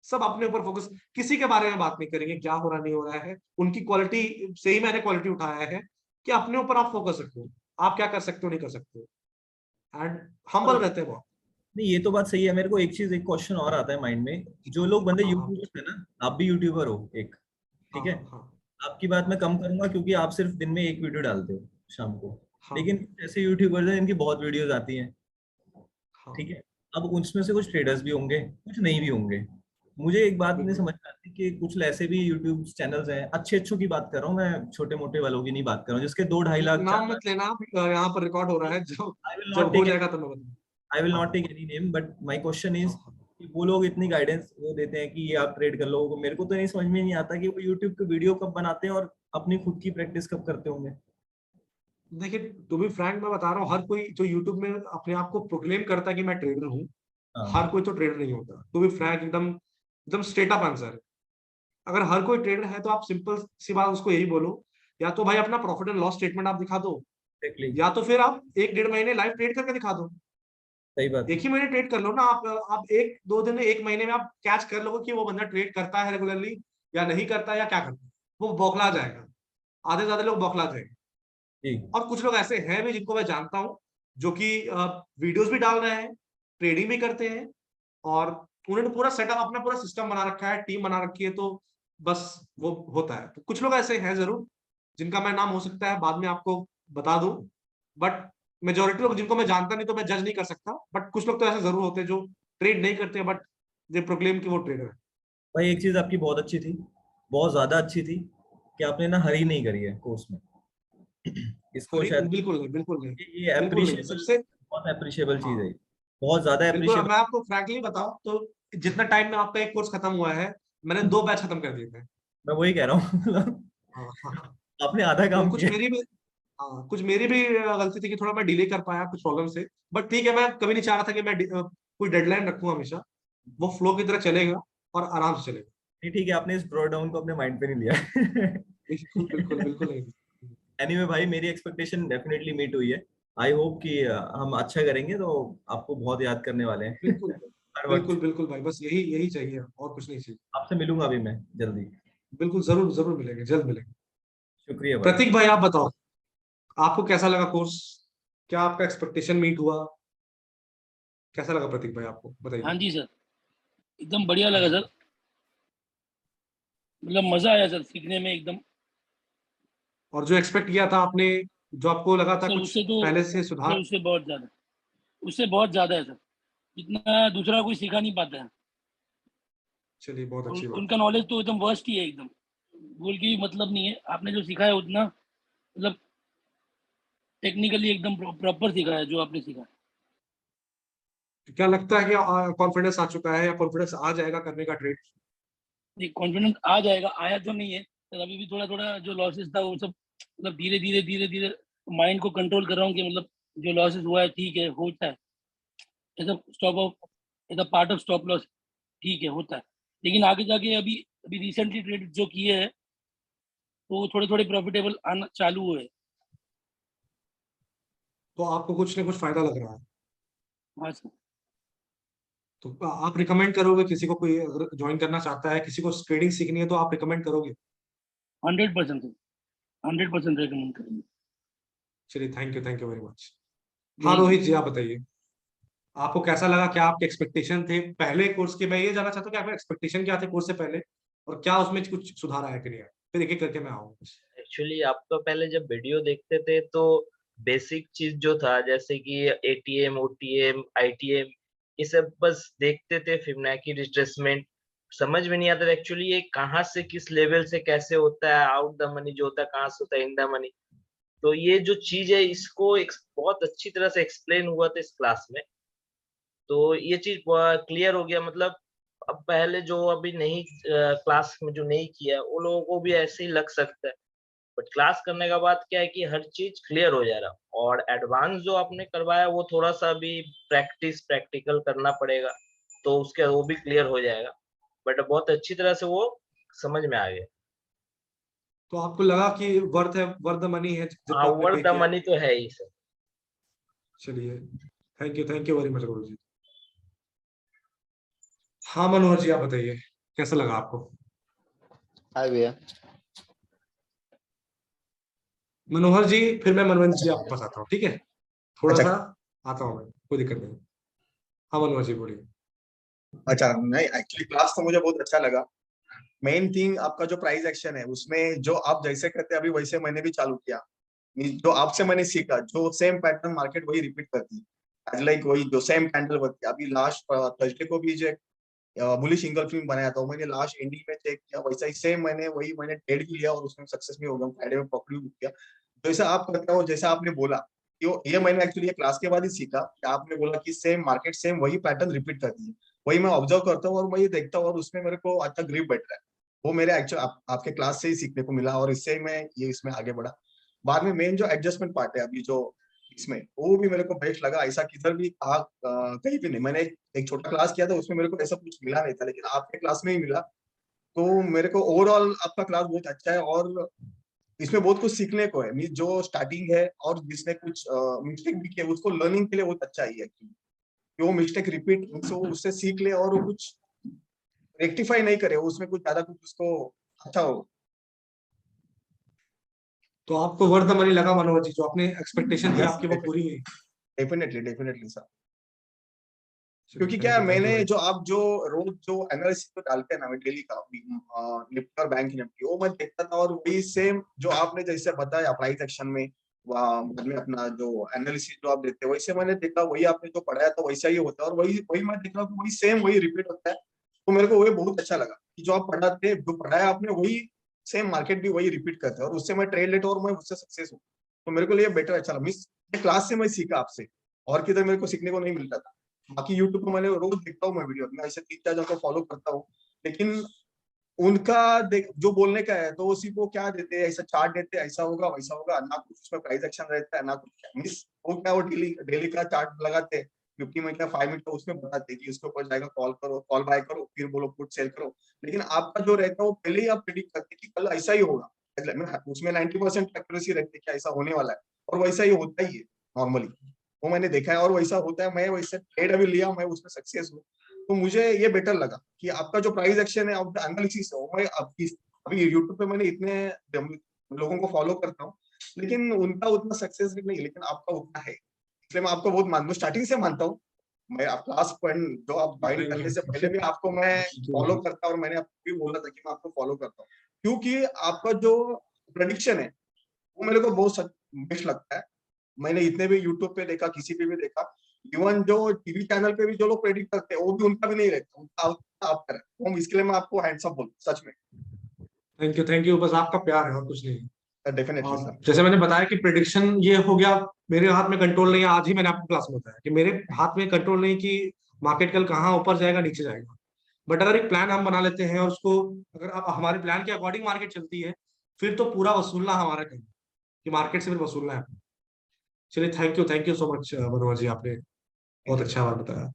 सब अपने ऊपर फोकस, किसी के बारे में बात नहीं करेंगे क्या हो रहा नहीं हो रहा है, उनकी क्वालिटी से ही मैंने क्वालिटी उठाया है कि अपने ऊपर आप फोकस रखो, आप क्या कर सकते हो नहीं कर सकते हो, एंड हम्बल रहते हैं बहुत। नहीं, ये तो बात सही है। मेरे को एक चीज, एक क्वेश्चन और आता है माइंड में, जो लोग बंदे हाँ हाँ यूट्यूबर है ना, आप भी यूट्यूबर हो एक, हाँ ठीक है, हाँ हाँ आपकी बात मैं कम करूंगा क्योंकि आप सिर्फ दिन में एक वीडियो डालते हो शाम को, हाँ लेकिन कुछ ऐसे यूट्यूबर्स हैं जिनकी बहुत वीडियोस आती हैं, हाँ, ठीक है। अब उसमें से कुछ ट्रेडर्स भी होंगे, कुछ नहीं भी होंगे। मुझे एक बात नहीं बिल्कुल। समझ में आती कि कुछ ऐसे भी यूट्यूब चैनल्स हैं, अच्छे अच्छों की बात कर रहा हूँ मैं, छोटे मोटे वालों की नहीं बात कर रहा हूँ, जिसके 2-2.5 लाख नाम 4 लाख। मत लेना आप, यहाँ पर रिकॉर्ड हो रहा है, जब आई विल जब नॉट हो टेक जाएगा तो मैं बताऊँ। आई विल हाँ not take any name, but my question हाँ इज हाँ। कि वो लोग इतनी गाइडेंस वो देते हैं कि ये आप ट्रेड कर लो, मेरे को तो नहीं समझ में नहीं आता कि वो यूट्यूब पे वीडियो कब बनाते हैं और अपनी खुद की प्रैक्टिस कब करते होंगे। देखिए, टू बी फ्रैंक मैं बता रहा हूँ, हर कोई जो यूट्यूब में अपने आप को प्रोक्लेम करता है कि मैं ट्रेडर हूँ, हाँ हर कोई तो ट्रेडर नहीं होता। टू बी फ्रैंक, एकदम एकदम स्ट्रेट अप आंसर है। अगर हर कोई ट्रेडर है तो आप सिंपल सी बात उसको यही बोलो, या तो भाई अपना प्रॉफिट एंड लॉस स्टेटमेंट आप दिखा दो, एग्जैक्टली, या तो फिर आप 1-1.5 महीने लाइव ट्रेड करके दिखा दो। सही बात एक है। ही महीने ट्रेड कर लो ना आप 1-2 दिन में, 1 महीने में आप कैच कर लोगे कि वो बंदा ट्रेड करता है रेगुलरली या नहीं करता है, या क्या करता है। वो बौखला जाएगा, आधे से ज्यादा लोग बौखला जाएंगे। जी और कुछ लोग ऐसे हैं भी जिनको मैं जानता हूँ, जो कि वीडियोस भी डाल रहे हैं, ट्रेडिंग भी करते हैं, और उन्होंने पूरा सेटअप, अपना पूरा सिस्टम बना रखा है, टीम बना रखी है, तो बस वो होता है। तो कुछ लोग ऐसे हैं जरूर, जिनका मैं नाम हो सकता है बाद में आपको बता दूं, बट मेजोरिटी लोग जिनको मैं जानता नहीं, तो मैं जज नहीं कर सकता। बट कुछ लोग तो ऐसे जरूर होते हैं जो ट्रेड नहीं करते, बट दे प्रोक्लेम कि वो ट्रेडर है। भाई एक चीज आपकी बहुत अच्छी थी, बहुत ज्यादा अच्छी थी, कि आपने ना हरी नहीं करी है कोर्स में। इसको अरे शायद बिल्कुल नहीं, बिल्कुल नहीं, ये बिल्कुल नहीं। अप्रिशिएबल, सबसे बहुत अप्रिशिएबल चीज है, हाँ बहुत ज्यादा बिल्कुल, अप्रिशिएबल। मैं आपको फ्रैंकली बताऊं तो जितना टाइम में आपका एक कोर्स खत्म हुआ है, मैंने 2 बैच खत्म कर दिए थे। मैं वही कह रहा हूँ। हाँ हाँ हाँ। आपने आधा तो काम कुछ किया। मेरी भी, हाँ कुछ मेरी भी गलती थी कि थोड़ा मैं डिले कर पाया कुछ प्रॉब्लम से। बट ठीक है, मैं कभी नहीं चाह रहा था कि मैं कोई डेडलाइन रखूं हमेशा। वो फ्लो की तरह चलेगा और आराम से चलेगा। नहीं ठीक है, आपने इस ड्रॉ डाउन को अपने माइंड पे नहीं लिया। बिल्कुल बिल्कुल बिल्कुल नहीं। एनीवे भाई, मेरी एक्सपेक्टेशन डेफिनेटली मीट हुई है। आई होप कि हम अच्छा करेंगे तो आपको बहुत याद करने वाले हैं। बिल्कुल हर बिल्कुल वक्त। बिल्कुल भाई, बस यही यही चाहिए और कुछ नहीं चाहिए। आपसे मिलूंगा अभी मैं जल्दी। बिल्कुल, जरूर जरूर मिलेंगे, जल्द मिलेंगे। शुक्रिया भाई। प्रतीक भाई, आप बताओ, आपको कैसा लगा कोर्स? क्या आपका एक्सपेक्टेशन मीट हुआ? कैसा लगा प्रतीक भाई, आपको हाँ बताइए। जी सर, एकदम बढ़िया हाँ लगा जी। सर। मतलब मजा आया सर सीखने में एकदम। और जो एक्सपेक्ट किया था आपने, जो आपको लगा था सर कुछ उससे तो, पहले से सर सुधार? उससे बहुत ज्यादा, उससे बहुत ज्यादा है सर, जितना दूसरा कोई सिखा नहीं पाता है। चलिए, बहुत और अच्छी बात उनका है। नॉलेज तो एकदम वर्स्ट ही है एकदम, बोल के भी मतलब नहीं है। आपने जो सिखाया है उतना, मतलब टेक्निकली एकदम प्रॉपर सिखाया है जो आपने सिखाया। क्या लगता है कि कॉन्फिडेंस आ चुका है या कॉन्फिडेंस आ जाएगा करने का ट्रेड? ये कॉन्फिडेंस आ जाएगा, आया तो नहीं है सर, अभी भी थोड़ा थोड़ा जो लॉसेस था वो सब, मतलब धीरे धीरे माइंड को कंट्रोल कर रहा हूँ कि मतलब जो लॉसेस हुआ है ठीक है, होता है, ऐसा स्टॉप ऑफ, ऐसा पार्ट ऑफ स्टॉप लॉस, ठीक है होता है। लेकिन आगे जाके अभी अभी रिसेंटली ट्रेड जो किए हैं तो वो थोड़े थोड़े प्रॉफिटेबल आना चालू हुए हैं। तो आपको कुछ ना कुछ फायदा लग रहा है। हाँ सर। तो आप रिकमेंड करोगे किसी को, कोई अगर ज्वाइन करना चाहता है, किसी को ट्रेडिंग सीखनी है, तो आप रिकमेंड करोगे? 100%, 100% रिकमेंड करेंगे। चलिए, थैंक यू वेरी मच। हाँ यही रोहित चीज। जी, आप बताइए, आपको कैसा लगा? क्या आपके एक्सपेक्टेशन थे पहले कोर्स के? मैं ये जानना चाहता हूँ कि आपके एक्सपेक्टेशन क्या थे कोर्स से पहले, और क्या उसमें कुछ सुधार आया कि नहीं आया? फिर एक एक करके मैं आऊंगा। एक्चुअली आप तो पहले जब वीडियो देखते थे तो बेसिक चीज जो था जैसे कि एटीएम, ओटीएम, आईटीएम, ये सब बस देखते थे। फिबोनाची रिट्रेसमेंट समझ में नहीं आता एक्चुअली ये कहाँ से किस लेवल से कैसे होता है, आउट द मनी जो होता है कहाँ से होता है इन द मनी। तो ये जो चीज है इसको बहुत अच्छी तरह से एक्सप्लेन हुआ था इस क्लास में। तो ये चीज क्लियर हो गया। मतलब अब पहले जो अभी नहीं क्लास में जो नहीं किया वो लोगों को भी ऐसे ही लग सकता है, बट क्लास करने का बाद क्या है कि हर चीज क्लियर हो जा रहा। और एडवांस जो आपने करवाया वो थोड़ा सा अभी प्रैक्टिकल करना पड़ेगा, तो उसके वो भी क्लियर हो जाएगा। बट बहुत अच्छी तरह से वो समझ में आ गया। तो आपको लगा कि वर्थ द मनी है हाँ, जितना आपने वर्थ पे द किया? मनी तो है ही सर। चलिए, thank you very much Rohit ji. हाँ मनोहर जी, आप बताइए, कैसा लगा आपको? हाय भैया। मनोहर जी, फिर मैं मनोज जी आपके पास आता हूँ, ठीक है? थोड़ा अच्छा सा आता हूँ मैं, कोई दिक्कत नहीं। हाँ मनोहर जी, बोलिए। अच्छा, नहीं एक्चुअली क्लास तो मुझे बहुत अच्छा लगा। मेन थिंग आपका जो प्राइस एक्शन है उसमें जो आप जैसे करते हैं अभी वैसे मैंने भी चालू किया। जो आपसे मैंने सीखा जो सेम पैटर्न मार्केट वही रिपीट करती है, एज लाइक वही जो सेम कैंडल बनती है। अभी लास्ट थर्सडे को भी जो बुलिश इंगल्फिंग बनाया था वो मैंने लास्ट एंडिंग में चेक किया, वैसा ही सेम मैंने ट्रेड भी लिया और उसमें सक्सेस भी हो गया, फ्राइडे में प्रॉफिट भी किया। जैसा आप करते हो, जैसा आपने बोला ये मैंने एक्चुअली ये क्लास के बाद ही सीखा कि आपने बोला कि सेम मार्केट सेम वही पैटर्न रिपीट करती है। वही मैं ऑब्जर्व करता हूँ और मैं ये देखता हूँ और उसमें मेरे को अच्छा ग्रिप बैठ रहा है। वो मेरे एक्चुअल आपके क्लास से ही सीखने को मिला और इससे ही मैं ये इसमें आगे बढ़ा। बाद में मेन जो एडजस्टमेंट पार्ट है अभी जो इसमें, वो भी मेरे को बेस्ट लगा। ऐसा किधर भी कहा कहीं भी नहीं। मैंने एक छोटा क्लास किया था उसमें मेरे को ऐसा कुछ मिला नहीं था, लेकिन आपके क्लास में ही मिला। तो मेरे को ओवरऑल आपका क्लास बहुत अच्छा है और इसमें बहुत कुछ सीखने को है। मीन जो स्टार्टिंग है और जिसने कुछ मिस्टेक भी किया उसको लर्निंग के लिए बहुत अच्छा ही है कि वो मिस्टेक रिपीट उससे सीख ले और वो कुछ रेक्टिफाई नहीं करे, उसमें कुछ ज्यादा कुछ उसको अच्छा हो। तो आपको वर्थ द मनी लगा मनोहर जी? जो आपने एक्सपेक्टेशन थी यस, आपकी वो पूरी हुई? Definitely definitely sir. चलिए, क्योंकि क्या है, थैंक यू मैंने वेरी जो आप जो रोज जो एनालिसिस तो डालते हैं ना डेली का निफ्टी और बैंक निफ्टी, वो मैं देखता था और वही सेम जो आपने जैसे बताया प्राइस एक्शन में बाद में अपना जो एनालिसिस जो आप देते हैं वैसे मैंने देखा, वही आपने जो पढ़ाया था वैसा ही होता है और वही वही मैं देख रहा हूँ वही सेम वही रिपीट होता है। तो मेरे को वही बहुत अच्छा लगा। कि जो आप पढ़ाते, जो पढ़ाया आपने वही सेम मार्केट भी वही रिपीट करता है, और उससे मैं ट्रेड लेता हूँ और मैं उससे सक्सेस हूँ। तो मेरे को लिए बेटर अच्छा लगा। मिस क्लास से मैं सीखा आपसे, और किधर मेरे को सीखने को नहीं मिलता था। बाकी यूट्यूब पर मैंने रोज देखता हूँ मैं वीडियो, मैं ऐसे 3-4 जन को फॉलो करता हूँ, लेकिन उनका देख जो बोलने का है तो उसी को क्या देते हैं, ऐसा चार्ट देते हैं, ऐसा होगा वैसा होगा, ना कुछ उसमें प्राइस एक्शन रहता है ना कुछ। मिस वो क्या, वो डेली डेली का चार्ट लगाते हैं 50 मिनट का 5 मिनट का, उसमें बताते हैं कि उसके ऊपर जाएगा, कॉल करो, कॉल बाय करो, फिर बोलो पुट सेल करो। लेकिन आपका जो रहता है वो पहले ही आप प्रिडिक्ट करते हैं कि कल ऐसा ही होगा, उसमें 90% एक्यूरेसी रहती है कि ऐसा होने वाला है, और वैसा ही होता ही है नॉर्मली। वो मैंने देखा है और वैसा होता है। मैं वैसे ट्रेड अभी लिया, मैं उसमें सक्सेस हूँ। तो मुझे ये बेटर लगा कि आपका जो प्राइस एक्शन है, आप एनालिसिस है, मैं अभी यूट्यूब पे मैंने इतने लोगों को फॉलो करता हूँ, लेकिन उनका उतना सक्सेस नहीं, लेकिन आपका उतना है, इसलिए मैं आपको बहुत मानता हूँ, स्टार्टिंग से मानता हूँ। मैं आप क्लास पॉइंट जो आप ज्वाइन करने से पहले भी आपको मैं फॉलो करता, और मैंने आपको भी बोला था कि मैं आपको फॉलो करता हूँ, क्योंकि आपका जो प्रेडिक्शन है वो मेरे को बहुत बेस्ट लगता है। मैंने इतने भी यूट्यूब पे देखा, किसी पे भी देखा, इवन जो टीवी चैनल पे भी जो लोग प्रेडिक्ट करते हैं वो भी उनका भी नहीं रहता, उनका आप करें। तो इसके लिए मैं आपको हैंड्स अप बोलता हूँ, सच में। थैंक यू, बस आपका प्यार है और कुछ नहीं। डेफिनेटली और सर। जैसे मैंने बताया कि प्रिडिक्शन ये हो गया, मेरे हाथ में कंट्रोल नहीं है। आज ही मैंने आपको क्लास में बताया कि मेरे हाथ में कंट्रोल नहीं कि मार्केट कल कहाँ ऊपर जाएगा नीचे जाएगा। बट अगर एक प्लान हम बना लेते हैं और उसको, अगर आप हमारे प्लान के अकॉर्डिंग मार्केट चलती है, फिर तो पूरा वसूलना हमारा काम है, कि मार्केट से फिर वसूलना है। चलिए, thank you so much Manoj ji, आपने थैंक बहुत यू अच्छा बात बताया।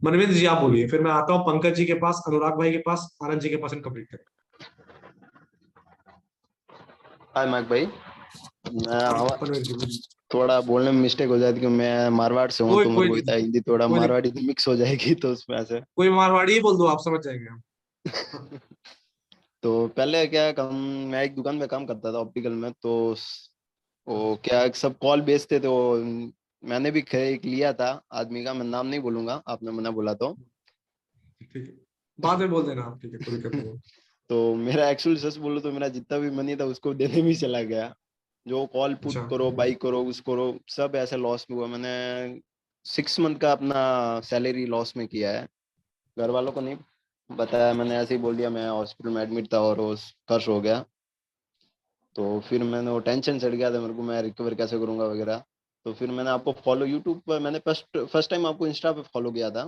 मनविंद्र जी आप बोलिए, फिर मैं आता हूँ पंकज जी के पास, अनुराग भाई के पास, आनंद जी के पास, कंप्लीट करें। हाय मैक भाई। मनवीर जी बोलिए। थोड़ा बोलने में मिस्टेक हो जाती है, क्योंकि मैं मारवाड़ से हूँ, कोई तो मेरे कोई को नहीं, इतना हिंदी थोड़ा कोई मारवाड़ी मिक्स हो जाएगी, तो उसमें ऐसे। कोई मारवाड़ी ही बोल दो, आप समझ जाएंगे हम। तो पहले क्या काम, मैं एक दुकान में काम करता था ऑप्टिकल में, तो वो क्या सब कॉल बेचते थे, वो मैंने भी एक लिया था आदमी का, मैं नाम नहीं बोलूंगा, आपने मना बोला तो। ठीक है, बाद में बोल देना आप, ठीक है, कोई दिक्कत नहीं है। तो मेरा एक्चुअली सच बोलूं तो मेरा जितना भी मनी था उसको देने में ही चला गया। जो कॉल पुट अच्छा। करो, बाई करो, उस करो, सब ऐसे लॉस में हुआ। मैंने 6 मंथ का अपना सैलरी लॉस में किया है। घर वालों को नहीं बताया, मैंने ऐसे ही बोल दिया मैं हॉस्पिटल में एडमिट था और वो खर्च हो गया। तो फिर मैंने वो टेंशन चढ़ गया था मेरे को, मैं रिकवर कैसे करूंगा वगैरह। तो फिर मैंने आपको फॉलो यूट्यूब पर, मैंने फर्स्ट फर्स्ट टाइम आपको इंस्टा पे फॉलो किया था।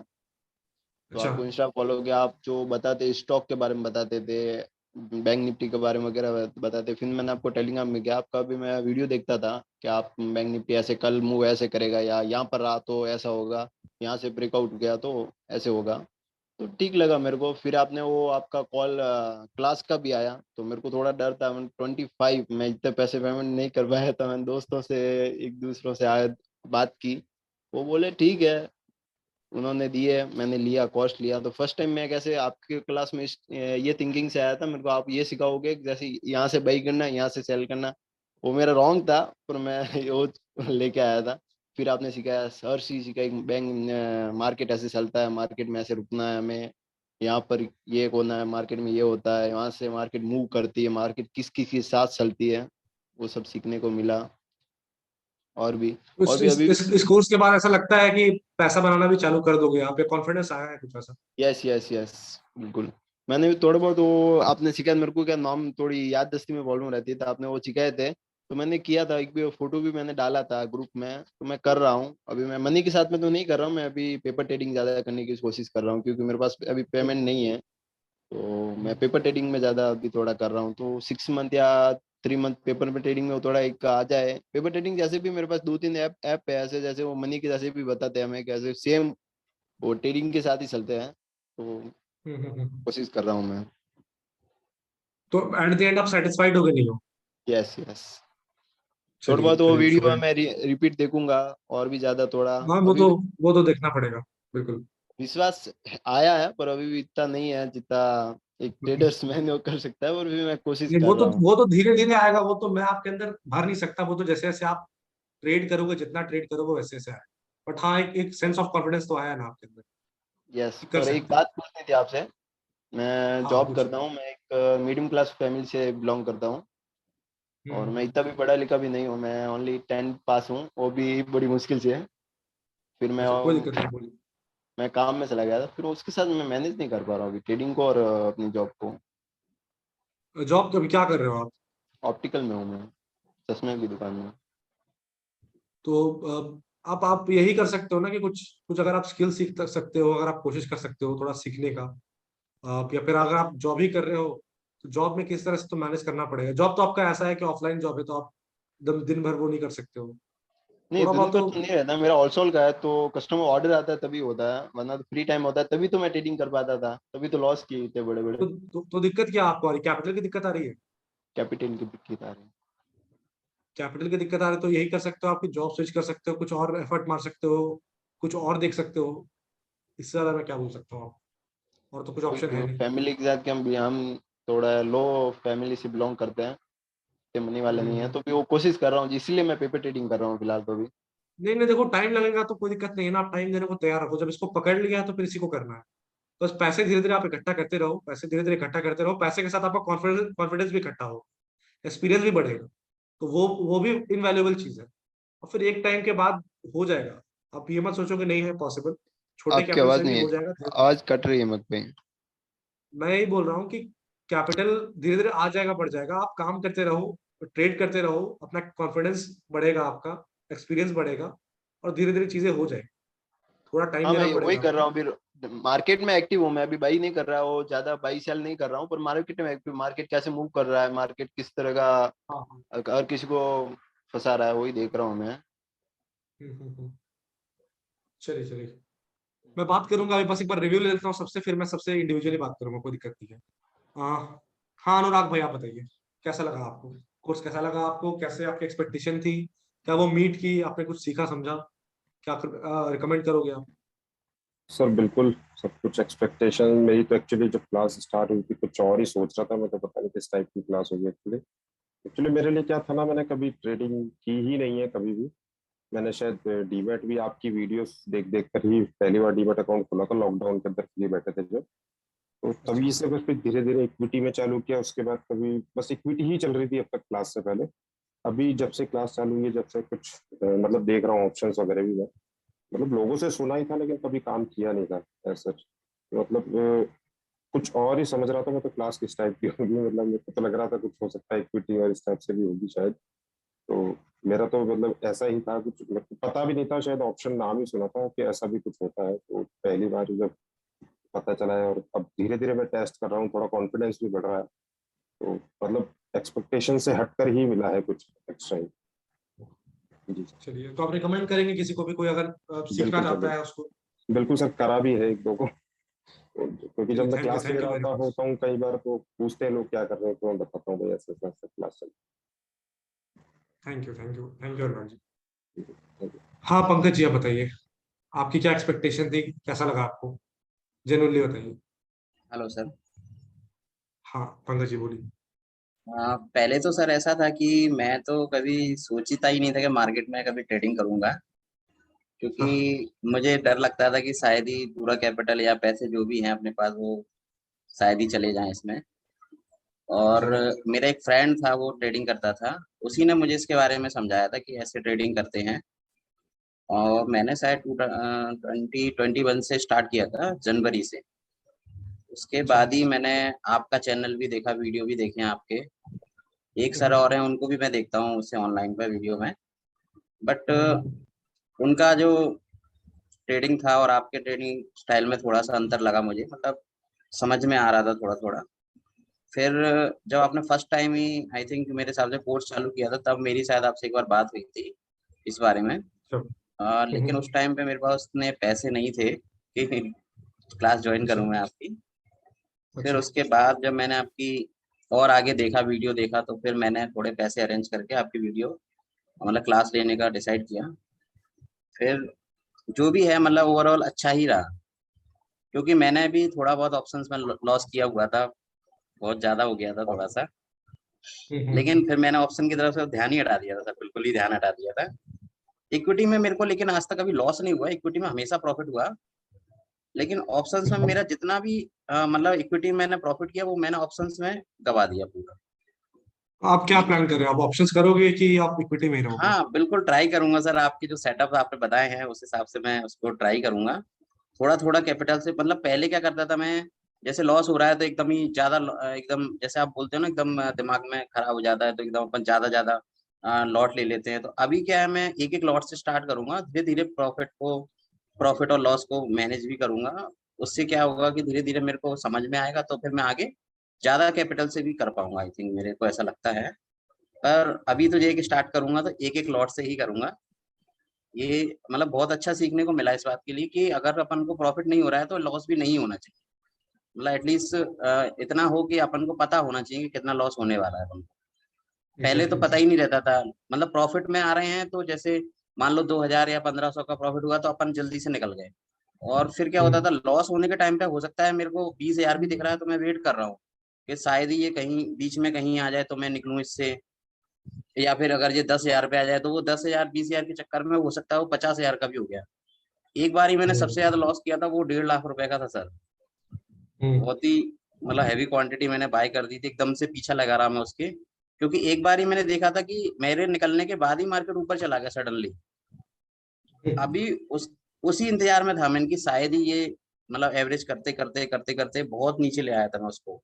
तो अच्छा। आपको इंस्टा फॉलो किया, आप जो बताते स्टॉक के बारे में बताते थे, बैंक निफ्टी के बारे में वगैरह बताते। फिर मैंने आपको टेलीग्राम में किया, आपका भी मैं वीडियो देखता था कि आप बैंक निफ्टी ऐसे कल मूव ऐसे करेगा, या यहाँ पर रहा तो ऐसा होगा, यहाँ से ब्रेकआउट गया तो ऐसे होगा। तो ठीक लगा मेरे को। फिर आपने वो आपका कॉल क्लास का भी आया, तो मेरे को थोड़ा डर था। 25 मैं इतने पैसे पेमेंट नहीं कर पाया था। मैंने दोस्तों से एक दूसरों से आया बात की, वो बोले ठीक है, उन्होंने दिए, मैंने लिया, कॉस्ट लिया। तो फर्स्ट टाइम मैं कैसे आपके क्लास में ये थिंकिंग से आया था मेरे को, आप ये सिखाओगे कि जैसे यहाँ से बाई करना, यहाँ से सेल करना। वो मेरा रॉन्ग था, पर मैं वो लेके आया था। फिर आपने सिखाया, हर चीज सिखाई, बैंक मार्केट ऐसे चलता है, मार्केट में ऐसे रुकना है हमें, यहाँ पर ये होना है, मार्केट में ये होता है, यहाँ से मार्केट मूव करती है, मार्केट किस किस के साथ चलती है, वो सब सीखने को मिला। और भी और भी अभी। इस कोर्स के बाद ऐसा लगता है कि पैसा बनाना भी चालू कर दोगे, यहाँ पे कॉन्फिडेंस आया है कुछ ऐसा? यस यस यस, बिल्कुल। मैंने भी थोड़े बहुत वो आपने सिखाया मेरे को, क्या नाम थोड़ी याद दस्ती में प्रॉब्लम रहती है, तो आपने वो सिखाए थे, तो मैंने किया था। एक भी फोटो भी मैंने डाला था ग्रुप में, तो मैं कर रहा हूँ अभी। मैं मनी के साथ में तो नहीं कर रहा हूँ, मैं अभी पेपर ट्रेडिंग ज्यादा करने की कोशिश कर रहा हूँ, क्योंकि मेरे पास अभी पेमेंट नहीं है। तो मैं पेपर ट्रेडिंग में ज्यादा अभी थोड़ा कर रहा हूँ। तो 6 मंथ या 3 मंथ पेपर में ट्रेडिंग में थोड़ा एक आ जाए। पेपर ट्रेडिंग जैसे भी मेरे पास 2-3 ऐप है ऐसे, जैसे वो मनी के जैसे भी बताते हैं हमें, कैसे सेम वो ट्रेडिंग के साथ ही चलते हैं। तो हम्म। कोशिश कर रहा हूँ मैं। तो एट द एंड आप सेटिस्फाइड हो गए, नहीं हो? Yes yes. थोड़ा चलिए, बहुत वो चलिए, वीडियो है, फाइन। मैं रिपीट देखूंगा और भी ज्यादा थोड़ा। हाँ, अभी भी वो तो देखना पड़ेगा, बिल्कुल। विश्वास आया है, पर अभी भी इतना नहीं है जितना एक ट्रेडर्स मैन वो कर सकता है, और भी मैं कोशिश नहीं, कर रहा हूँ। वो तो धीरे धीरे आएगा, वो तो मैं आपके अंदर भर नहीं सकता। वो तो जैसे जैसे आप ट्रेड करोगे, जितना ट्रेड करोगे वैसे वैसे आएगा। बट हाँ, एक सेंस ऑफ कॉन्फिडेंस तो आया ना आपके अंदर यस। कि कर और एक सकते हैं। बात पूछनी थी आपसे। मैं हाँ, जॉब पूछिए। करता हूँ, मैं एक मिडिल क्लास फैमिली से बिलोंग करता हूँ, और मैं हम्म। इतना भी पढ़ा लिखा भी नहीं हूँ, मैं ओनली 10 पास हूँ, वो भी बड़ी मुश्किल से। फिर मैं अच्छा, कोई दिक्कत नहीं, बोलिए। मैं काम में चला गया था, फिर उसके साथ मैं मैनेज नहीं कर पा रहा हूँ अभी ट्रेडिंग को और अपनी जॉब को। जॉब कभी क्या कर रहे हो आप? ऑप्टिकल में हूँ मैं, चश्मे की दुकान में। तो आप यही कर सकते हो ना कि कुछ कुछ अगर आप स्किल सीख सकते हो, अगर आप कोशिश कर सकते हो थोड़ा सीखने का, या फिर अगर आप जॉब ही कर रहे हो तो जॉब में किस तरह से तो मैनेज करना पड़ेगा। जॉब तो आपका ऐसा है कि ऑफलाइन जॉब है, तो आप दिन भर वो नहीं कर सकते हो, नहीं, थोड़ा दिन बहुत भर तो। तो नहीं रहता, मेरा ऑलसोल का है, तो कस्टमर ऑर्डर आता है तभी होता है, वरना तो फ्री टाइम होता है तभी तो मैं ट्रेडिंग कर पाता था, तभी तो लॉस किए थे बड़े बड़े। तो दिक्कत क्या आपको आ रही है? कैपिटल की दिक्कत आ रही है? कैपिटल की दिक्कत आ रही है। कैपिटल की दिक्कत आ रही है तो यही कर सकते हो, आपकी जॉब स्विच कर सकते हो, कुछ और एफर्ट मार सकते हो, कुछ और देख सकते हो। इससे ज्यादा मैं क्या बोल सकता हूँ आप, और तो कुछ ऑप्शन है नहीं। फैमिली के साथ के हम थोड़ा लो फैमिली से बिलोंग करते हैं, इतने मनी वाले नहीं है, हम्म। तो भी वो कोशिश कर रहा हूँ, इसलिए मैं पेपर ट्रेडिंग कर रहा हूँ फिलहाल तो अभी। नहीं नहीं, देखो टाइम लगेगा तो कोई दिक्कत नहीं है ना, आप टाइम देने को तैयार रखो। जब इसको पकड़ लिया है तो फिर इसी को करना है। बस पैसे धीरे धीरे आप इकट्ठा करते रहो, पैसे धीरे धीरे इकट्ठा करते रहो, पैसे के साथ आपका कॉन्फिडेंस भी इकट्ठा हो, एक्सपीरियंस भी बढ़ेगा। तो वो भी इनवैल्यूएबल चीज है। और फिर एक टाइम के बाद हो जाएगा। आप ये मत सोचो कि नहीं है पॉसिबल, छोटे आपकी कैपिटल आवाज से भी नहीं हो है, जाएगा धीरे धीरे। आवाज कट रही है मुझ पे। मैं यही बोल रहा हूँ कि कैपिटल धीरे धीरे आ जाएगा, बढ़ जाएगा। आप काम करते रहो, ट्रेड करते रहो, अपना कॉन्फिडेंस बढ़ेगा, आपका एक्सपीरियंस बढ़ेगा, और धीरे धीरे चीजें हो जाएगी। थोड़ा टाइम हाँ, देना मैं वही पड़ेगा कर रहा आपको। हूँ फिर। मार्केट में एक्टिव हूँ मैं अभी, बाई नहीं कर रहा हूँ ज्यादा, बाई सेल नहीं कर रहा हूँ, पर मार्केट में एक्टिव, मार्केट कैसे मूव कर रहा है, मार्केट किस तरह का हाँ हाँ। हर किसी को फंसा रहा है, वही देख रहा हूँ मैं। हम्म। चलिए चलिए, मैं बात करूंगा अभी, बस एक बार रिव्यू ले लेता हूँ सबसे, फिर मैं सबसे इंडिविजुअली बात करूंगा, कोई दिक्कत नहीं है। हाँ हाँ, अनुराग भाई आप बताइए, कैसा लगा आपको कोर्स? कैसा लगा आपको? कैसे आपकी एक्सपेक्टेशन थी? क्या वो मीट की? आपने कुछ सीखा समझा? क्या रिकमेंड करोगे आप? सर बिल्कुल, सब कुछ एक्सपेक्टेशन मेरी तो एक्चुअली जब क्लास स्टार्ट हुई थी कुछ और ही सोच रहा था मैं, तो पता नहीं किस टाइप की क्लास होगी एक्चुअली। एक्चुअली मेरे लिए क्या था ना, मैंने कभी ट्रेडिंग की ही नहीं है कभी भी। मैंने शायद डीमैट भी आपकी वीडियोस देख देख कर ही पहली बार डीमैट अकाउंट खोला था, लॉकडाउन के अंदर फ्री बैठे थे जब। तो अच्छा। तभी से बस फिर धीरे धीरे इक्विटी में चालू किया, उसके बाद कभी बस इक्विटी ही चल रही थी अब तक क्लास से पहले। अभी जब से क्लास चालू हुई है, जब से कुछ मतलब देख रहा हूँ ऑप्शंस वगैरह भी मैं, मतलब लोगों से सुना ही था लेकिन कभी काम किया नहीं था ऐसा। मतलब कुछ और ही समझ रहा था मैं तो क्लास किस टाइप की होगी, मतलब मेरे को तो लग रहा था कुछ हो सकता है इक्विटी और इस टाइप से भी होगी शायद। तो मेरा तो मतलब ऐसा ही था, कुछ मेरे को पता भी नहीं था, शायद ऑप्शन नाम ही सुना था कि ऐसा भी कुछ होता है, तो पहली बार जब पता चला है और अब धीरे धीरे मैं टेस्ट कर रहा हूँ, थोड़ा कॉन्फिडेंस भी बढ़ रहा है। तो मतलब एक्सपेक्टेशन से हटकर ही मिला है कुछ एक्स्ट्रा ही। जी सर। चलिए, तो आप रिकमेंड करेंगे किसी को भी, कोई अगर सीखना बिल्कुल सर, चाहता है उसको? बिल्कुल सर, करा भी है एक दो को। क्योंकि जब चलिए, मैं क्लास ले थैंक यू रहा वेरी होता मच। होता हूँ कई बार, तो पूछते हैं लोग क्या कर रहे हैं, तो मैं बताता हूँ भाई ऐसे ऐसे ऐसे क्लास चल थैंक यू अनुराग जी। रही है। हाँ पंकज जी, आप बताइए, आपकी क्या एक्सपेक्टेशन थी, कैसा लगा आपको? जेन्युइनली बताइए। Hello sir. हाँ पंकज जी बोलिए। पहले तो सर ऐसा था कि मैं तो कभी सोचता ही नहीं था कि मार्केट में कभी ट्रेडिंग करूंगा, हाँ हाँ। क्योंकि मुझे डर लगता था कि शायद ही पूरा कैपिटल या पैसे जो भी हैं अपने पास वो शायद ही चले जाएं इसमें। और अच्छा। मेरा एक फ्रेंड था, वो ट्रेडिंग करता था, उसी ने मुझे इसके बारे में समझाया था कि ऐसे ट्रेडिंग करते हैं। और मैंने शायद 2021 से स्टार्ट किया था, जनवरी से। उसके अच्छा। बाद ही मैंने आपका चैनल भी देखा, वीडियो भी देखे हैं आपके। एक सर हम्म, और हैं, उनको भी मैं देखता हूँ उससे ऑनलाइन पे वीडियो में। बट हम्म। उनका जो ट्रेडिंग था और आपके ट्रेडिंग स्टाइल में थोड़ा सा अंतर लगा मुझे, मतलब समझ में आ रहा था थोड़ा थोड़ा। फिर जब आपने first time he I think मेरे हिसाब से कोर्स चालू किया था, तब मेरी शायद आपसे एक बार बात हुई थी इस बारे में। अच्छा। लेकिन उस टाइम पे मेरे पास उतने पैसे नहीं थे कि क्लास ज्वाइन अच्छा। करूँ मैं आपकी। फिर अच्छा। उसके बाद जब मैंने आपकी और आगे देखा, वीडियो देखा, तो फिर मैंने थोड़े पैसे अरेंज करके आपकी वीडियो मतलब क्लास लेने का डिसाइड किया। फिर जो भी है मतलब ओवरऑल अच्छा ही रहा, क्योंकि मैंने भी थोड़ा बहुत ऑप्शंस में लॉस किया हुआ था, बहुत ज्यादा हो गया था थोड़ा सा। लेकिन हम्म। फिर मैंने ऑप्शन की तरफ से ध्यान ही हटा दिया था सर, बिल्कुल ही ध्यान हटा दिया था। इक्विटी में मेरे को लेकिन आज तक कभी लॉस नहीं हुआ, इक्विटी में हमेशा प्रॉफिट हुआ। लेकिन ऑप्शंस में मेरा जितना भी मतलब इक्विटी में मैंने प्रॉफिट किया, वो मैंने ऑप्शंस में गवा दिया पूरा। आप क्या प्लान कर रहे हो? आप ऑप्शंस करोगे कि आप इक्विटी में ही रहोगे? हाँ बिल्कुल ट्राई करूंगा सर, आपके जो सेटअप आपने बताए हैं उस हिसाब से मैं उसको ट्राई करूंगा। थोड़ा थोड़ा कैपिटल से, मतलब पहले क्या करता था मैं, जैसे लॉस हो रहा है तो एकदम ही ज्यादा एकदम जैसे आप बोलते हो ना, एकदम दिमाग में खराब हो जाता है तो एकदम अपन ज्यादा ज्यादा लॉट ले लेते हैं। तो अभी क्या है, मैं एक एक लॉट से स्टार्ट करूंगा, धीरे धीरे प्रॉफिट और लॉस को मैनेज भी करूंगा। उससे क्या होगा कि धीरे धीरे मेरे को समझ में आएगा, तो फिर मैं आगे ज्यादा कैपिटल से भी कर पाऊंगा, आई थिंक, मेरे को ऐसा लगता है। पर अभी तो एक स्टार्ट करूंगा तो एक एक लॉट से ही करूंगा। ये मतलब बहुत अच्छा सीखने को मिला इस बात के लिए कि अगर अपन को प्रॉफिट नहीं हो रहा है तो लॉस भी नहीं होना चाहिए। मतलब एटलीस्ट इतना हो कि अपन को पता होना चाहिए कि कितना लॉस होने वाला है अपन को। पहले तो पता ही नहीं रहता था, मतलब प्रॉफिट में आ रहे हैं तो जैसे मान लो 2000 या 1500 का प्रॉफिट हुआ तो अपन जल्दी से निकल गए। और फिर क्या होता था, लॉस होने के टाइम पे हो सकता है मेरे को 20,000 भी दिख रहा है तो मैं वेट कर रहा हूँ कि शायद ही ये कहीं बीच में कहीं आ जाए तो मैं निकलूं इससे। या फिर अगर ये 10,000 पे आ जाए तो वो 10,000 20,000 के चक्कर में हो सकता है वो 50,000 का भी हो गया। एक बार ही मैंने सबसे ज्यादा लॉस किया था, वो 1.5 लाख रुपए का था सर। बहुत ही मतलब हैवी क्वांटिटी मैंने बाय कर दी थी, एकदम से पीछा लगा रहा मैं उसके, क्योंकि एक बार ही मैंने देखा था कि मेरे निकलने के बाद ही मार्केट ऊपर चला गया सडनली। अभी उसी इंतजार में था मैंने कि शायद ही ये मतलब एवरेज करते करते करते करते बहुत नीचे ले आया था मैं उसको।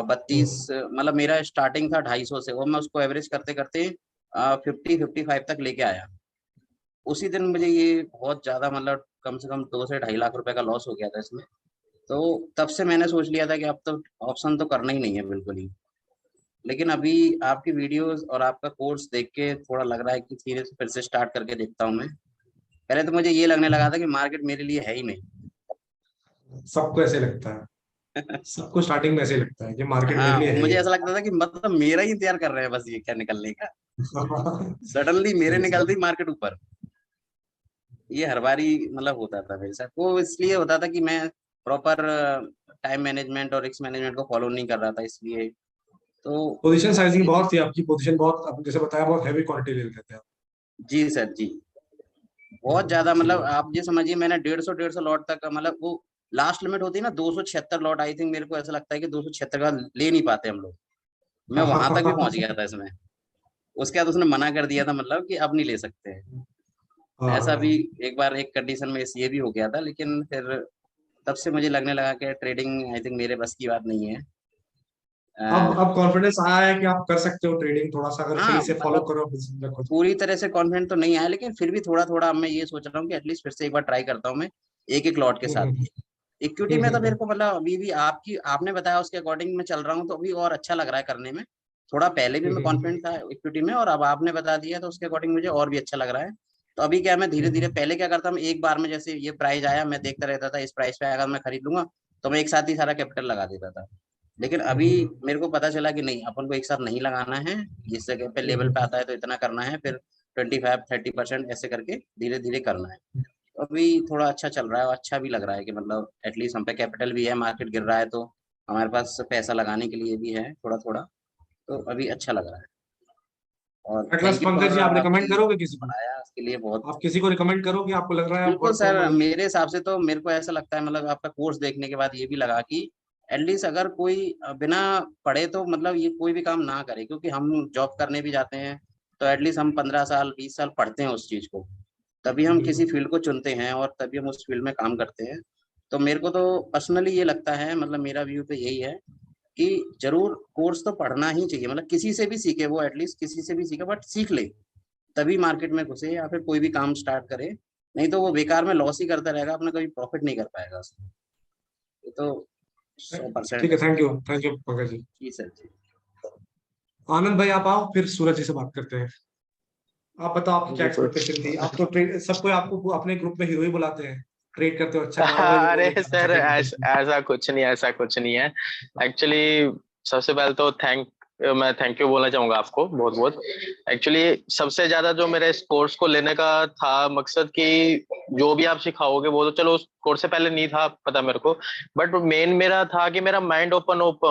32 मतलब मेरा स्टार्टिंग था 250 से, और मैं उसको एवरेज करते करते 50-55 तक लेके आया। उसी दिन मुझे ये बहुत ज्यादा मतलब कम से कम 2 से 2.5 लाख रुपए का लॉस हो गया था इसमें। तो तब से मैंने सोच लिया था कि अब तो ऑप्शन तो करना ही नहीं है बिल्कुल ही। लेकिन अभी आपकी वीडियोस और आपका कोर्स देख के थोड़ा लग रहा है कि धीरे से फिर से स्टार्ट करके देखता हूँ मैं। पहले तो मुझे ये लगने लगा था कि मार्केट मेरे लिए है ही नहीं। सबको ऐसे लगता है, सबको स्टार्टिंग में ऐसे लगता है कि मार्केट मेरे हाँ, लिए है ही मुझे ऐसा लगता था कि मतलब मेरा ही इंतजार कर रहे हैं बस ये क्या निकलने का। नहीं। सडनली मेरे सही निकलते सही। ही मार्केट ऊपर। ये हर बार ही मतलब होता था मेरे साथ। वो इसलिए होता था कि मैं प्रॉपर टाइम मैनेजमेंट और रिस्क मैनेजमेंट को फॉलो नहीं कर रहा था, इसलिए। तो पोजीशन साइजिंग बहुत थी आपकी, पोजीशन बहुत, आपने जैसे बताया बहुत हैवी क्वांटिटी ले लेते थे आप। जी सर जी, बहुत ज्यादा, सही मतलब है। आप ये समझिए मैंने 150 लॉट तक का, मतलब वो लास्ट लिमिट होती है ना 276 लॉट, आई थिंक मेरे को ऐसा लगता है कि 276 का ले नहीं पाते हम लोग। मैं वहां तक भी पहुंच गया था इसमें। उसके बाद उसने मना कर दिया था, मतलब कि अब नहीं ले सकते हैं। ऐसा भी हाँ, एक बार एक कंडीशन में ये भी हो गया था, लेकिन फिर तब से मुझे लगने लगा कि ट्रेडिंग आई थिंक मेरे बस की बात नहीं है। अब कॉन्फिडेंस आया है कि आप कर सकते हो ट्रेडिंग, थोड़ा सा अगर हाँ सही से फॉलो मतलब करो business में खुद। पूरी तरह से कॉन्फिडेंट तो नहीं आया, लेकिन फिर भी थोड़ा थोड़ा मैं ये सोच रहा हूँ कि एटलीस्ट फिर से एक बार ट्राई करता हूँ मैं एक एक लॉट के साथ हम्म, ही। इक्विटी में तो मेरे हम्म, को मतलब अभी भी आपने बताया उसके अकॉर्डिंग मैं चल रहा हूँ, तो अभी और अच्छा लग रहा है करने में। थोड़ा पहले भी मैं हम्म, कॉन्फिडेंट था इक्विटी में, और अब आपने बता दिया तो उसके अकॉर्डिंग मुझे और भी अच्छा लग रहा है। तो अभी क्या, मैं धीरे धीरे, पहले क्या करता, मैं एक बार में जैसे ये प्राइस आया मैं देखता रहता था, इस प्राइस पे आएगा मैं खरीद लूंगा, तो मैं एक साथ ही सारा कैपिटल लगा देता था। लेकिन अभी मेरे को पता चला कि नहीं, अपन को एक साथ नहीं लगाना है, जिस जगह पे लेवल पे आता है तो इतना करना है, फिर 25-30% ऐसे करके धीरे धीरे करना है। तो अभी थोड़ा अच्छा चल रहा है और अच्छा भी लग रहा है कि मतलब एटलीस्ट हम पे कैपिटल भी है, मार्केट गिर रहा है तो हमारे पास पैसा लगाने के लिए भी है थोड़ा थोड़ा। तो अभी अच्छा लग रहा है। और at last thank you Pankaj for ji, आप रिकमेंड आपकी करोगे किसी को? बताया उसके लिए बहुत। आप किसी को रिकमेंड करोगे, आपको लग रहा है आप बिल्कुल वर्क सर, मतलब? मेरे हिसाब से तो मेरे को ऐसा लगता है, मतलब आपका कोर्स देखने के बाद ये भी लगा कि एटलीस्ट अगर कोई बिना पढ़े तो मतलब ये कोई भी काम ना करे, क्योंकि हम जॉब करने भी जाते हैं तो एटलीस्ट हम 15 साल 20 साल पढ़ते हैं उस चीज को, तभी हम किसी बिल्कुल। फील्ड को चुनते हैं और तभी हम उस फील्ड में काम करते हैं। तो मेरे को तो पर्सनली ये लगता है, मतलब मेरा व्यू तो यही है कि जरूर कोर्स तो पढ़ना ही चाहिए, मतलब किसी से भी सीखे, वो एटलीस्ट किसी से भी सीखे बट सीख ले, तभी मार्केट में घुसे या फिर कोई भी काम स्टार्ट करे। नहीं तो वो बेकार में लॉस ही करता रहेगा, अपना कभी प्रॉफिट नहीं कर पाएगा उसमें। ये तो 100% ठीक है है, sir. Thank you Pankaj ji. जी सर जी। आनंद भाई आप आओ, फिर सूरज जी से बात करते हैं। आप बताओ आपकी क्या जी कोई एक्सपेक्टेशन थी? आप तो ट्रेड, सबको आपको अपने ग्रुप में हीरो ही बुलाते हैं, ट्रेड करते हो अच्छा, कमाल भाई अरे बोलोगे कि अच्छा सर, ट्रेड करते ऐसा कुछ नहीं, ऐसा कुछ नहीं है। एक्चुअली सबसे पहले तो मैं थैंक यू बोलना चाहूंगा आपको बहुत बहुत। एक्चुअली सबसे ज्यादा जो मेरे इस कोर्स को लेने का था मकसद कि जो भी आप सिखाओगे वो तो चलो उस कोर्स से पहले नहीं था पता मेरे को, बट मेन मेरा था कि मेरा माइंड ओपन अप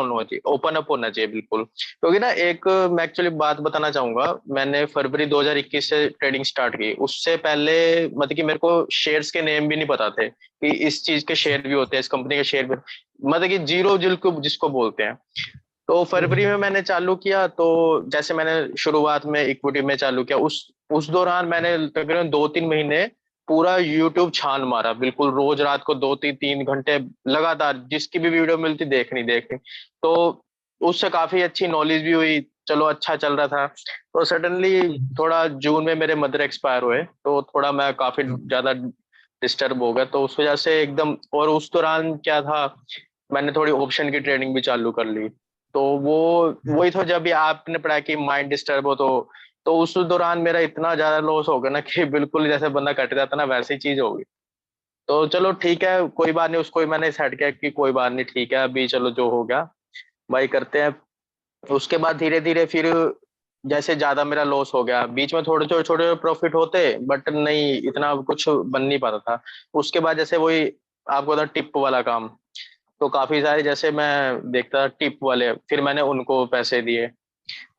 होना चाहिए बिल्कुल। क्योंकि ना एक मैं एक्चुअली बात बताना चाहूंगा, मैंने फरवरी 2021 से ट्रेडिंग स्टार्ट की। उससे पहले मतलब कि मेरे को शेयर्स के नेम भी नहीं पता थे कि इस चीज के शेयर भी होते हैं, इस कंपनी के शेयर भी, मतलब कि जीरो जिसको बोलते हैं। तो फरवरी में मैंने चालू किया, तो जैसे मैंने शुरुआत में इक्विटी में चालू किया, उस दौरान मैंने तकरीबन 2-3 महीने पूरा यूट्यूब छान मारा, बिल्कुल रोज रात को 2-3 घंटे लगातार जिसकी भी वीडियो मिलती देखनी। तो उससे काफी अच्छी नॉलेज भी हुई, चलो अच्छा चल रहा था। तो सडनली थोड़ा जून में मेरे मदर एक्सपायर हुए, तो थोड़ा मैं काफी ज्यादा डिस्टर्ब हो गया, तो उस वजह से एकदम। और उस दौरान क्या था, मैंने थोड़ी ऑप्शन की ट्रेडिंग भी चालू कर ली। तो वो वही था, जब भी आपने पढ़ा कि माइंड डिस्टर्ब हो तो उस दौरान मेरा इतना ज्यादा लॉस हो गया ना कि बिल्कुल जैसे बंदा कट जाता ना वैसी ही चीज हो गई। तो चलो ठीक है, कोई बात नहीं, उसको ही मैंने सेट किया कि कोई बात नहीं, ठीक है अभी चलो जो हो गया भाई करते हैं। उसके बाद धीरे धीरे फिर जैसे ज्यादा मेरा लॉस हो गया, बीच में थोड़े छोटे छोटे प्रॉफिट होते बट नहीं इतना कुछ बन नहीं पाता था। उसके बाद जैसे वही आपको बता टिप वाला काम, तो काफी सारे जैसे मैं देखता था टिप वाले, फिर मैंने उनको पैसे दिए,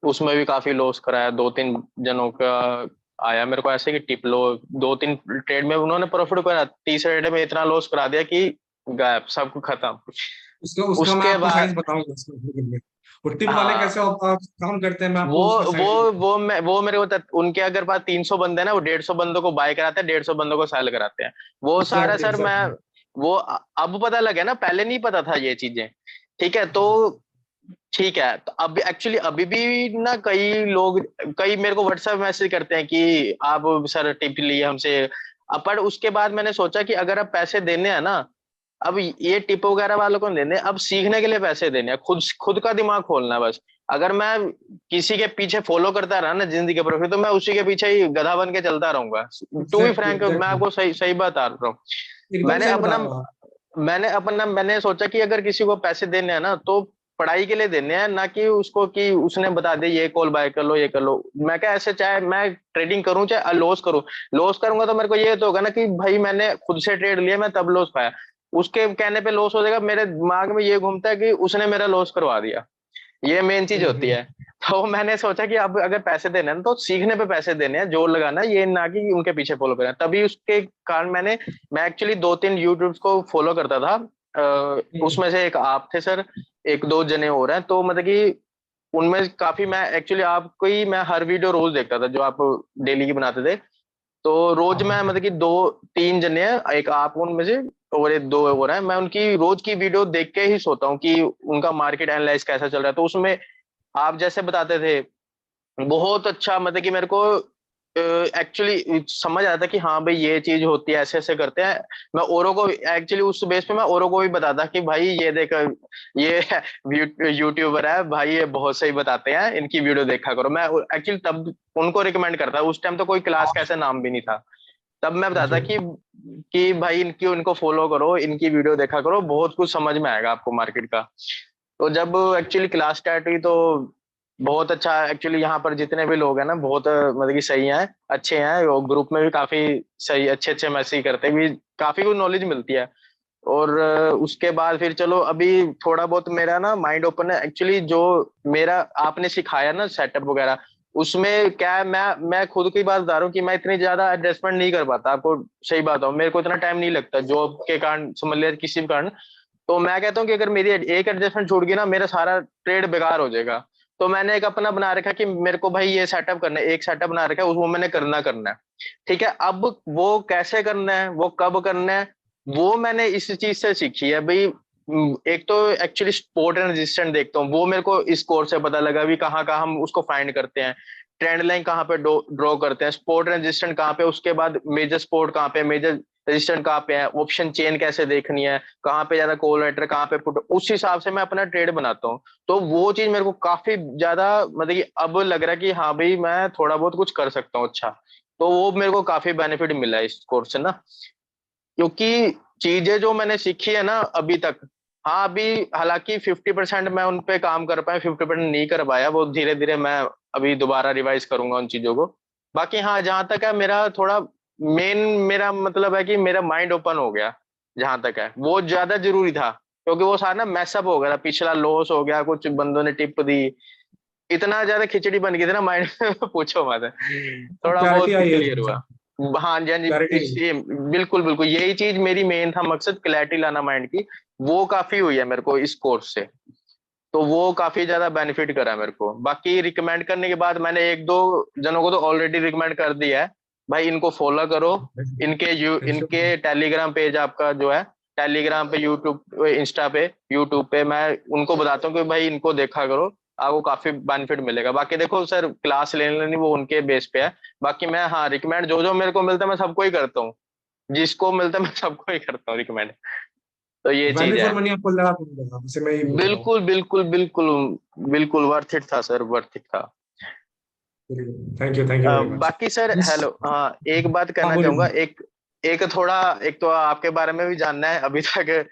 उसमें भी काफी लॉस कराया। 2-3 जनों का आया मेरे को ऐसे कि टिप लो, 2-3 ट्रेड में उन्होंने प्रॉफिट करा, तीसरे ट्रेड में इतना लॉस करा दिया कि गायब, सब खत्म। उसका उसका मैं उसके आपको साइंस बाद बताऊंगा वो टिप वाले हाँ, कैसे काम करते हैं, मैं वो आपको उसका साइंस भी बताऊंगा। वो मेरे को उनके अगर पास 300 बंदे हैं ना, वो 150 बंदों को बाय कराते हैं, 150 बंदों को सेल कराते हैं। वो सारा एग्जैक्टली सर मैं एग्जैक्टली। वो अब पता लगा ना, पहले नहीं पता था ये चीजें। ठीक है, तो ठीक है, तो अभी एक्चुअली अभी भी ना कई मेरे को व्हाट्सएप मैसेज करते हैं कि आप सर टिप लिए हमसे। पर उसके बाद मैंने सोचा कि अगर आप पैसे देने हैं ना, अब ये टिप वगैरह वालों को नहीं देने, अब सीखने के लिए पैसे देने हैं, खुद का दिमाग खोलना है बस। अगर मैं किसी के पीछे फॉलो करता रहा ना जिंदगी के प्रॉफिट, तो मैं उसी के पीछे ही गधा बन के चलता रहूंगा। टू बी एग्जैक्टली फ्रैंक, मैं एग्जैक्टली। आपको सही सही बता रहा हूँ। एकदम मैंने सही बता अपना रहे हो आप। मैंने सोचा कि अगर किसी को पैसे देने हैं ना, तो पढ़ाई के लिए देने हैं, ना कि उसको कि उसने बता दे ये कॉल बाय कर लो ये कर लो। मैं क्या ऐसे, चाहे मैं ट्रेडिंग करूं चाहे लॉस करूं, लॉस करूंगा तो मेरे को ये तो होगा ना कि भाई मैंने खुद से ट्रेड लिया, मैं तब लॉस पाया। उसके कहने पे लॉस हो जाएगा, मेरे दिमाग में ये घूमता है कि उसने मेरा लॉस करवा दिया, ये मेन चीज होती हम्म। है। तो मैंने सोचा कि अब अगर पैसे देने हैं ना, तो सीखने पे पैसे देने हैं, जोर लगाना है, ये ना कि उनके पीछे फॉलो करना है। तभी उसके कारण मैं एक्चुअली 2-3 यूट्यूब को फॉलो करता था। उसमें से एक आप थे सर, एक दो जने और हैं, तो मतलब कि उनमें काफी मैं एक्चुअली आपको ही मैं हर वीडियो रोज देखता था जो आप डेली की बनाते थे। तो रोज मैं हाँ मतलब कि 2-3 जने हैं, एक आप उनमें से और एक दो और हैं, मैं उनकी रोज की वीडियो देख के ही सोता हूँ कि उनका मार्केट एनालाइज कैसा चल रहा है। तो उसमें आप जैसे बताते थे बहुत अच्छा, मतलब कि मेरे को एक्चुअली समझ आया था कि हाँ भाई ये चीज होती है, ऐसे ऐसे करते हैं। मैं औरों को एक्चुअली उस बेस पे मैं औरों को भी बताता कि भाई ये देख, ये यूट्यूबर है भाई, ये बहुत सही बताते हैं, इनकी वीडियो देखा करो। मैं एक्चुअली तब उनको रिकमेंड करता, उस टाइम तो कोई क्लास का ऐसा नाम भी नहीं था। तब मैं बताता जी। कि भाई इनको फॉलो करो, इनकी वीडियो देखा करो, बहुत कुछ समझ में आएगा आपको मार्केट का। तो जब एक्चुअली क्लास स्टार्ट हुई तो बहुत अच्छा, एक्चुअली यहाँ पर जितने भी लोग हैं ना बहुत मतलब कि सही हैं, अच्छे हैं, और ग्रुप में भी काफी सही अच्छे अच्छे मैसेज करते भी, काफी कुछ नॉलेज मिलती है। और उसके बाद फिर चलो अभी थोड़ा बहुत मेरा ना माइंड ओपन है। एक्चुअली जो मेरा आपने सिखाया ना सेटअप वगैरह, उसमें क्या है, मैं खुद की बात बता रहा हूँ कि मैं इतनी ज्यादा एडजस्टमेंट नहीं कर पाता, आपको सही बात है, मेरे को इतना टाइम नहीं लगता जॉब के कारण, समझ लिया किसी भी कारण। तो मैं कहता हूँ कि अगर मेरी एक एडजस्टमेंट छूट गई ना, मेरा सारा ट्रेड बेकार हो जाएगा। तो मैंने एक अपना बना रखा कि मेरे को भाई ये सेटअप करना है, एक सेटअप बना रखा है, उसको मैंने करना है। ठीक है, अब वो कैसे करना है, वो कब करना है, वो मैंने इस चीज से सीखी है भाई। एक तो एक्चुअली सपोर्ट एंड रेजिस्टेंस देखता हूँ, वो मेरे को इस कोर्स से पता लगा भी कहाँ कहाँ हम उसको फाइंड करते हैं, ट्रेंड लाइन कहाँ पे ड्रॉ करते हैं, सपोर्ट एंड रेजिस्टेंस कहाँ पे, उसके बाद मेजर सपोर्ट कहाँ पे, मेजर रेजिस्टेंस कहाँ पे है, ऑप्शन चेन कैसे देखनी है, कहाँ पे ज्यादा कॉल राइटर, कहाँ पे पुट, उस हिसाब से मैं अपना ट्रेड बनाता हूँ। तो वो चीज मेरे को काफी ज्यादा मतलब कि अब लग रहा है कि हाँ भाई मैं थोड़ा बहुत कुछ कर सकता हूँ अच्छा। तो वो मेरे को काफी बेनिफिट मिला है इस कोर्स से ना, क्योंकि चीजें जो मैंने सीखी है ना अभी तक, हाँ अभी हालांकि 50% मैं उन पे काम कर पाया, 50% नहीं कर पाया, वो धीरे धीरे मैं अभी दोबारा रिवाइज करूंगा उन चीजों को। बाकी हाँ जहां तक है मेरा थोड़ा मेन, मेरा मतलब है कि मेरा माइंड ओपन हो गया, जहां तक है वो ज्यादा जरूरी था। क्योंकि वो सारा ना मैसअप हो गया था, पिछला लॉस हो गया, कुछ बंदों ने टिप दी, इतना ज्यादा खिचड़ी बन गई थी ना माइंड में पूछो मत। अब थोड़ा क्लैरिटी बहुत आई है क्लियर इसमें से। हुआ। हाँ जी हाँ जी, क्लैरिटी आई। इसलिए बिल्कुल बिल्कुल यही चीज मेरी मेन था मकसद, क्लैरिटी लाना माइंड की। वो काफी हुई है मेरे को इस कोर्स से, तो वो काफी ज्यादा बेनिफिट करा है मेरे को। बाकी रिकमेंड करने के बाद मैंने एक दो जनों को तो ऑलरेडी रिकमेंड कर दिया है, भाई इनको फॉलो करो, इनके टेलीग्राम पेज आपका जो है, टेलीग्राम पे, यूट्यूब, इंस्टा पे, यूट्यूब पे मैं उनको बताता हूँ कि भाई इनको देखा करो, आपको काफी बेनिफिट मिलेगा। बाकी देखो सर, क्लास लेने लेनी वो उनके बेस पे है, बाकी मैं हाँ रिकमेंड जो जो मेरे को मिलता है मैं सबको ही करता हूँ, जिसको मिलता है मैं सबको ही करता हूँ रिकमेंड। तो ये चीज वैल्यू है। फॉर मनी आपको लगा कि नहीं लगा, वैसे मैं ये पूछ रहा हूँ। बिल्कुल बिल्कुल बिल्कुल बिल्कुल वर्थ इट था सर, वर्थ इट था। Thank you very much. बाकी सर हेलो, हाँ एक बात हाँ कहना बोलिए। चाहूंगा, एक तो आपके बारे में भी जानना है, अभी तक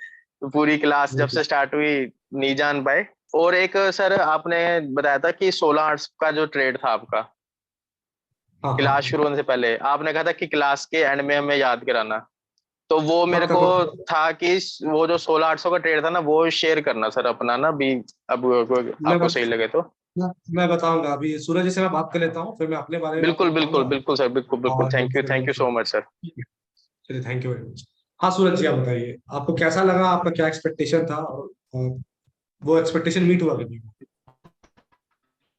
पूरी क्लास जब से स्टार्ट हुई नहीं जान पाए। और एक सर आपने बताया था कि 16 आर्ट्स का जो ट्रेड था आपका, हाँ क्लास हाँ शुरू होने से पहले आपने कहा था कि क्लास के एंड में हमें याद कराना, तो वो मेरे पक्का को पक्का। था कि वो जो 16-800 का ट्रेड था ना, वो शेयर करना सर अपना ना भी, अब मैं आपको सही लगे तो। मैं बताऊंगा। अभी सूरज जी से मैं बात कर लेता हूँ, फिर मैं अपने बारे में आपको बिल्कुल बिल्कुल बताऊंगा। बिल्कुल सर, बिल्कुल बिल्कुल, और thank you so much sir. चलिए, थैंक यू वेरी मच। हाँ सूरज जी, आप बताइए आपको कैसा लगा, आपका क्या एक्सपेक्टेशन था, और वो एक्सपेक्टेशन मीट हुआ कि नहीं?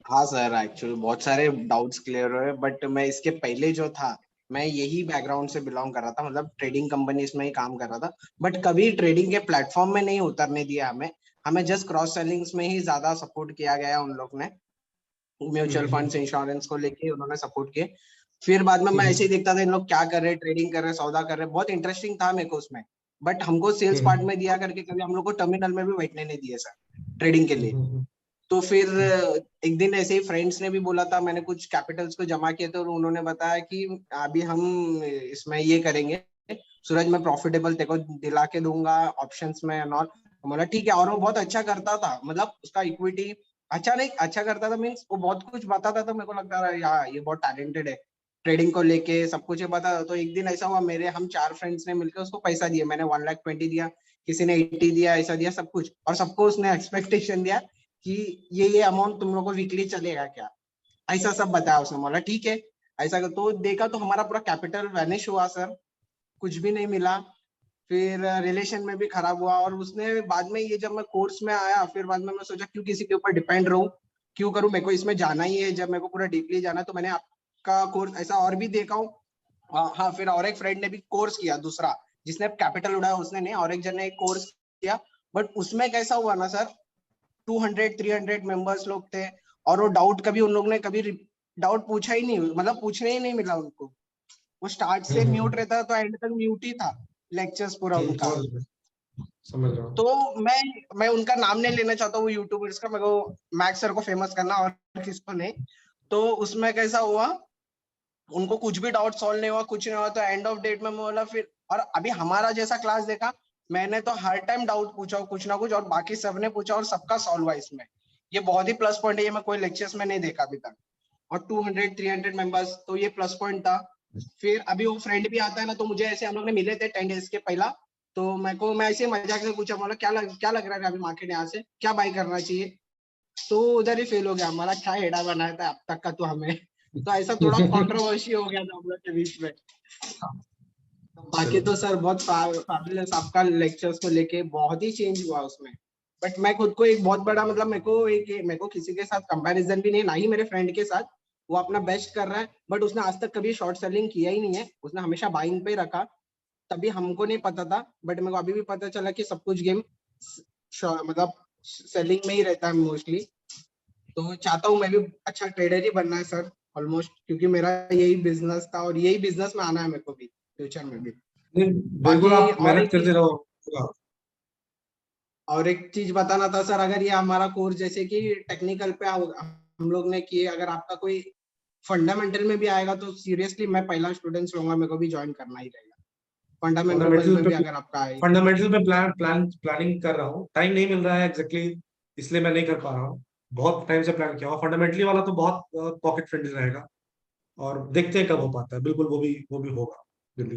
हाँ सर, एक्चुअली बहुत सारे डाउट्स क्लियर हुए, बट मैं इसके पहले जो था, मैं यही बैकग्राउंड से बिलोंग कर रहा था, मतलब ट्रेडिंग कंपनीज में ही काम कर रहा था, बट कभी ट्रेडिंग के प्लेटफॉर्म में नहीं उतरने दिया हमें। हमें जस्ट क्रॉस सेलिंग्स में ही ज्यादा सपोर्ट किया गया उन लोग ने, म्यूचुअल फंड्स, इंश्योरेंस को लेके उन्होंने सपोर्ट किए। फिर बाद में मैं ऐसे ही देखता था इन लोग क्या कर रहे हैं, ट्रेडिंग कर रहे हैं, सौदा कर रहे हैं, बहुत इंटरेस्टिंग था मेरे को उसमें। बट हमको सेल्स पार्ट में दिया करके कभी हम लोग को टर्मिनल में भी बैठने नहीं दिए सर, ट्रेडिंग के लिए। तो फिर एक दिन ऐसे ही फ्रेंड्स ने भी बोला था, मैंने कुछ कैपिटल्स को जमा किए थे और उन्होंने बताया कि अभी हम इसमें ये करेंगे सूरज, मैं प्रॉफिटेबल तेरे को दिला के दूंगा ऑप्शंस में एंड ऑल। बोला ठीक है, और वो बहुत अच्छा करता था, मतलब उसका इक्विटी अच्छा नहीं अच्छा करता था, मीन्स वो बहुत कुछ बताता था, मेरे को लगता था यार ये बहुत टैलेंटेड है ट्रेडिंग को लेके, सब कुछ ये बताता। तो एक दिन ऐसा हुआ, हम 4 फ्रेंड्स ने मिलकर उसको पैसा दिया, मैंने 1,20,000 दिया, किसी ने 80 दिया, ऐसा दिया सब कुछ, और सबको उसने एक्सपेक्टेशन दिया कि ये अमाउंट तुम लोग को वीकली चलेगा क्या, ऐसा सब बताया उसने। बोला ठीक है ऐसा कर, तो देखा तो हमारा पूरा कैपिटल वैनिश हुआ सर, कुछ भी नहीं मिला। फिर रिलेशन में भी खराब हुआ, और उसने बाद में ये जब मैं कोर्स में आया, फिर बाद में मैं सोचा क्यों किसी के ऊपर डिपेंड रहूं, क्यों करूं, मेरे को इसमें जाना ही है, जब मेरे को पूरा डीपली जाना है। तो मैंने आपका कोर्स ऐसा और भी देखा हूँ। हाँ, फिर और एक फ्रेंड ने भी कोर्स किया दूसरा, जिसने कैपिटल उड़ाया उसने नहीं, और एक जन ने एक कोर्स किया, बट उसमें कैसा हुआ ना सर, 200-300 मेंबर्स लोग थे, और वो डाउट कभी उन लोग ने कभी डाउट पूछा ही नहीं, मतलब पूछने ही नहीं मिला उनको। वो स्टार्ट से म्यूट रहता तो एंड तक म्यूट ही था लेक्चर्स पूरा उनका। समझ रहा हूँ। तो मैं उनका नाम नहीं लेना चाहता, वो यूट्यूबर्स का, मेरे को मैक्स सर को फेमस करना और किसको नहीं। तो उसमें कैसा हुआ, उनको कुछ भी डाउट सॉल्व नहीं हुआ, कुछ नहीं हुआ, तो एंड ऑफ डेट में मैं बोला फिर, और अभी हमारा जैसा क्लास देखा, मैंने तो हर टाइम डाउट पूछा कुछ ना कुछ, और बाकी सबने पूछा और सबका सॉल्व हुआ इसमें। ये बहुत ही प्लस पॉइंट है, ये मैं कोई लेक्चर्स में नहीं देखा अभी तक। और 200-300 मेंबर्स, तो ये प्लस पॉइंट था। फिर अभी वो फ्रेंड भी आता है ना, तो मुझे ऐसे हम लोग ने मिले थे 10 डेज के पहला, तो मैं ऐसे मजाक से पूछा, बोला क्या लग रहा है अभी मार्केट यहाँ से क्या बाय करना चाहिए, तो उधर ही फेल हो गया हमारा, क्या हेडा बनाया था अब तक का तो हमें। तो ऐसा थोड़ा कंट्रोवर्सी हो गया था हम लोग के बीच में। बाकी तो सर बहुत फैबुलस, आपका लेक्चर्स को लेके बहुत ही चेंज हुआ उसमें। बट मैं खुद को एक बहुत बड़ा, मतलब मेरे को किसी के साथ कंपैरिजन भी नहीं, ना ही मेरे फ्रेंड के साथ, वो अपना बेस्ट कर रहा है, बट उसने आज तक कभी शॉर्ट सेलिंग किया ही नहीं है, उसने हमेशा बाइंग पे रखा। तभी हमको नहीं पता था, बट मेरे को अभी भी पता चला कि सब कुछ गेम मतलब सेलिंग में ही रहता है मोस्टली। तो चाहता हूँ मैं भी अच्छा ट्रेडर ही बनना है सर, ऑलमोस्ट, क्योंकि मेरा यही बिजनेस था और यही बिजनेस में आना है मेरे को भी फ्यूचर में भी। बिल्कुल, आप मेहनत करते रहो। और एक चीज बताना था सर, अगर ये हमारा कोर्स जैसे कि टेक्निकल पे हम लोग ने किए, अगर आपका कोई फंडामेंटल में भी आएगा तो सीरियसली मैं पहला स्टूडेंट रहूंगा, मेरे को भी ज्वाइन करना ही रहेगा। फंडामेंटल में भी अगर आपका आए, फंडामेंटल पे प्लानिंग कर रहा हूँ, टाइम नहीं मिल रहा है एग्जैक्टली, इसलिए मैं नहीं कर पा रहा हूँ। बहुत टाइम से प्लान किया हुआ, फंडामेंटली वाला तो बहुत पॉकेट फ्रेंडली रहेगा, और देखते हैं कब हो पाता है। बिल्कुल वो भी होगा जल्दी।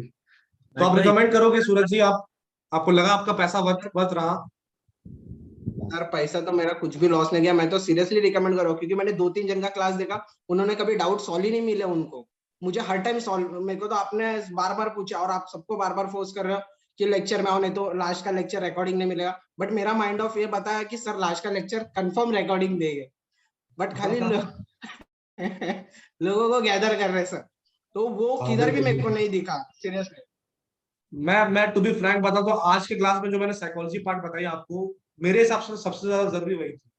तो आप रिकमेंड करोगे सूरज जी, आपको लगा आपका पैसा वर्थ रहा? सर पैसा तो मेरा कुछ भी लॉस नहीं गया, मैं तो सीरियसली रिकमेंड कर रहा हूँ, क्योंकि मैंने 2-3 जन का क्लास देखा, उन्होंने कभी डाउट सॉल्व ही नहीं मिले उनको। मुझे हर टाइम सॉल्व, मेरे को तो आपने बार बार पूछा, और आप सबको बार बार फोर्स कर रहे हो कि लेक्चर में आओ, नहीं तो लास्ट का लेक्चर रिकॉर्डिंग नहीं मिलेगा। बट मेरा माइंड ऑफ ये बताया कि सर लास्ट का लेक्चर कंफर्म रिकॉर्डिंग देंगे, बट खाली लोगों को गैदर कर रहे सर। तो वो हाँ, किधर भी बिल्कुल, मेरे को बिल्कुल। नहीं दिखा सीरियसली। मैं टू बी फ्रैंक बताऊं तो आज के क्लास में जो मैंने साइकोलॉजी पार्ट बताई आपको, मेरे हिसाब से सबसे ज्यादा जरूरी वही थी।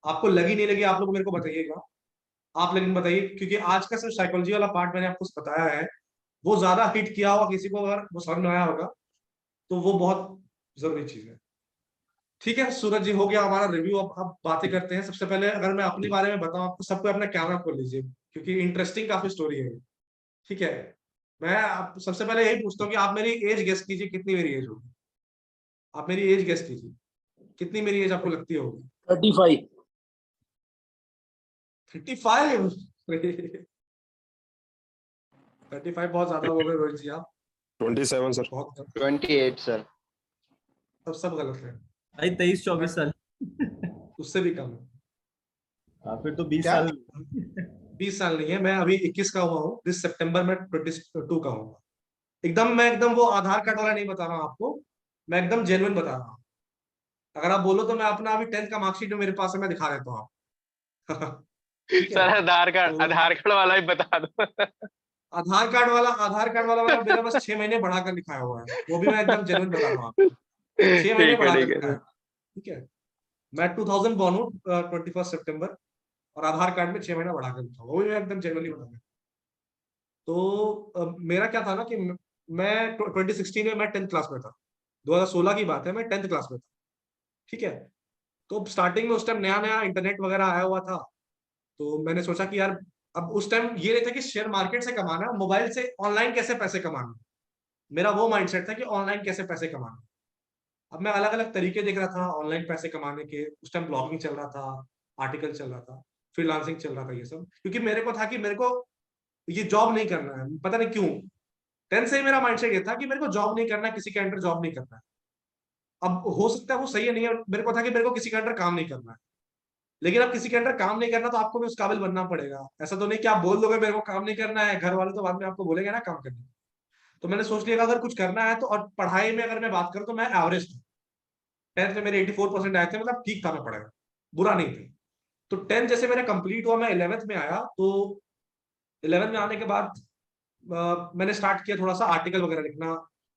आपको लगी नहीं लगी आप लोग मेरे को बताइएगा, आप लेकिन बताइए, क्योंकि आज का सिर्फ साइकोलॉजी वाला पार्ट मैंने आपको बताया है, वो ज्यादा हिट किया होगा किसी को, अगर वो समझ में आया होगा तो वो बहुत जरूरी चीज है। ठीक है सूरज जी, हो गया हमारा रिव्यू। अब बातें करते हैं। सबसे पहले अगर मैं अपने बारे में बताऊं आपको, सबको अपना कैमरा खोल लीजिए क्योंकि इंटरेस्टिंग काफी स्टोरी है। ठीक है, मैं आप सबसे पहले यही पूछता हूँ कि आप मेरी एज गेस कीजिए, कितनी मेरी एज होगी। आप मेरी एज गेस कीजिए, कितनी मेरी एज आपको लगती होगी। 35। 35? 35 बहुत ज्यादा हो गए रोहित जी, आप 27 सर। बहुत। 28 सर। सब गलत है, भाई 23-24 साल। उससे भी कम है। हाँ, फिर तो 20 क्या? साल। 20 साल नहीं है, मैं अभी 21 का हुआ हूँ, इस सितंबर में 22 का हूँ। मैं एकदम वो आधार कार्ड वाला नहीं बता रहा हूँ आपको, मैं एकदम जेन्युइन बता रहा हूँ। अगर आप बोलो तो मैं अपना अभी 10th का मार्कशीट जो मेरे पास है मैं दिखा देता हूँ आपको। ठीक है, सर आधार तो कार्ड वाला ही बता दो। आधार कार्ड वाला मैंने मेरा बस 6 महीने बढ़ाकर लिखाया हुआ है, वो भी मैं एकदम जेन्युइन बता रहा हूँ आपको। 6 महीने बढ़ाकर ठीक है लिखा है। ठीक है, मैं 2000 बॉर्न हूँ, 21 सितंबर, और आधार कार्ड में 6 महीना बढ़ाकर लिखा हुआ, वो भी मैं एकदम जेन्युइनली बता रहा हूँ। तो मेरा क्या था ना कि मैं 2016 में मैं 10th क्लास में था। 2016 की बात है, मैं 10th क्लास में था। ठीक है, तो स्टार्टिंग में उस टाइम नया नया इंटरनेट वगैरह आया हुआ था, तो मैंने सोचा कि यार, अब उस टाइम ये नहीं था कि शेयर मार्केट से कमाना, मोबाइल से ऑनलाइन कैसे पैसे कमाना। मेरा वो माइंडसेट था कि ऑनलाइन कैसे पैसे कमाना। अब मैं अलग अलग तरीके देख रहा था ऑनलाइन पैसे कमाने के। उस टाइम ब्लॉगिंग चल रहा था, आर्टिकल चल रहा था, फ्रीलांसिंग चल रहा था, ये सब, क्योंकि मेरे को था कि मेरे को ये जॉब नहीं करना है, पता नहीं क्यों। 10 से ही मेरा माइंडसेट ये था कि मेरे को जॉब नहीं करना है, किसी के अंडर जॉब नहीं करना है। अब हो सकता है वो सही है नहीं है, मेरे को था कि मेरे को किसी के अंडर काम नहीं करना है। लेकिन अब किसी के अंडर काम नहीं करना तो आपको भी उस काबिल बनना पड़ेगा। ऐसा तो नहीं कि आप बोल दोगे मेरे को काम नहीं करना है, घर वाले तो बाद में आपको बोलेंगे ना काम करने। तो मैंने सोच लिया अगर कुछ करना है तो, और पढ़ाई में अगर मैं बात करूं तो मैं एवरेज था। 10th में मेरे 84% आए थे, मतलब ठीक था, मैं पढ़ाई बुरा नहीं थे। तो 10th जैसे मेरा कंप्लीट हुआ, मैं 11th में आया, तो 11th में आने के बाद मैंने स्टार्ट किया थोड़ा सा आर्टिकल वगैरह लिखना,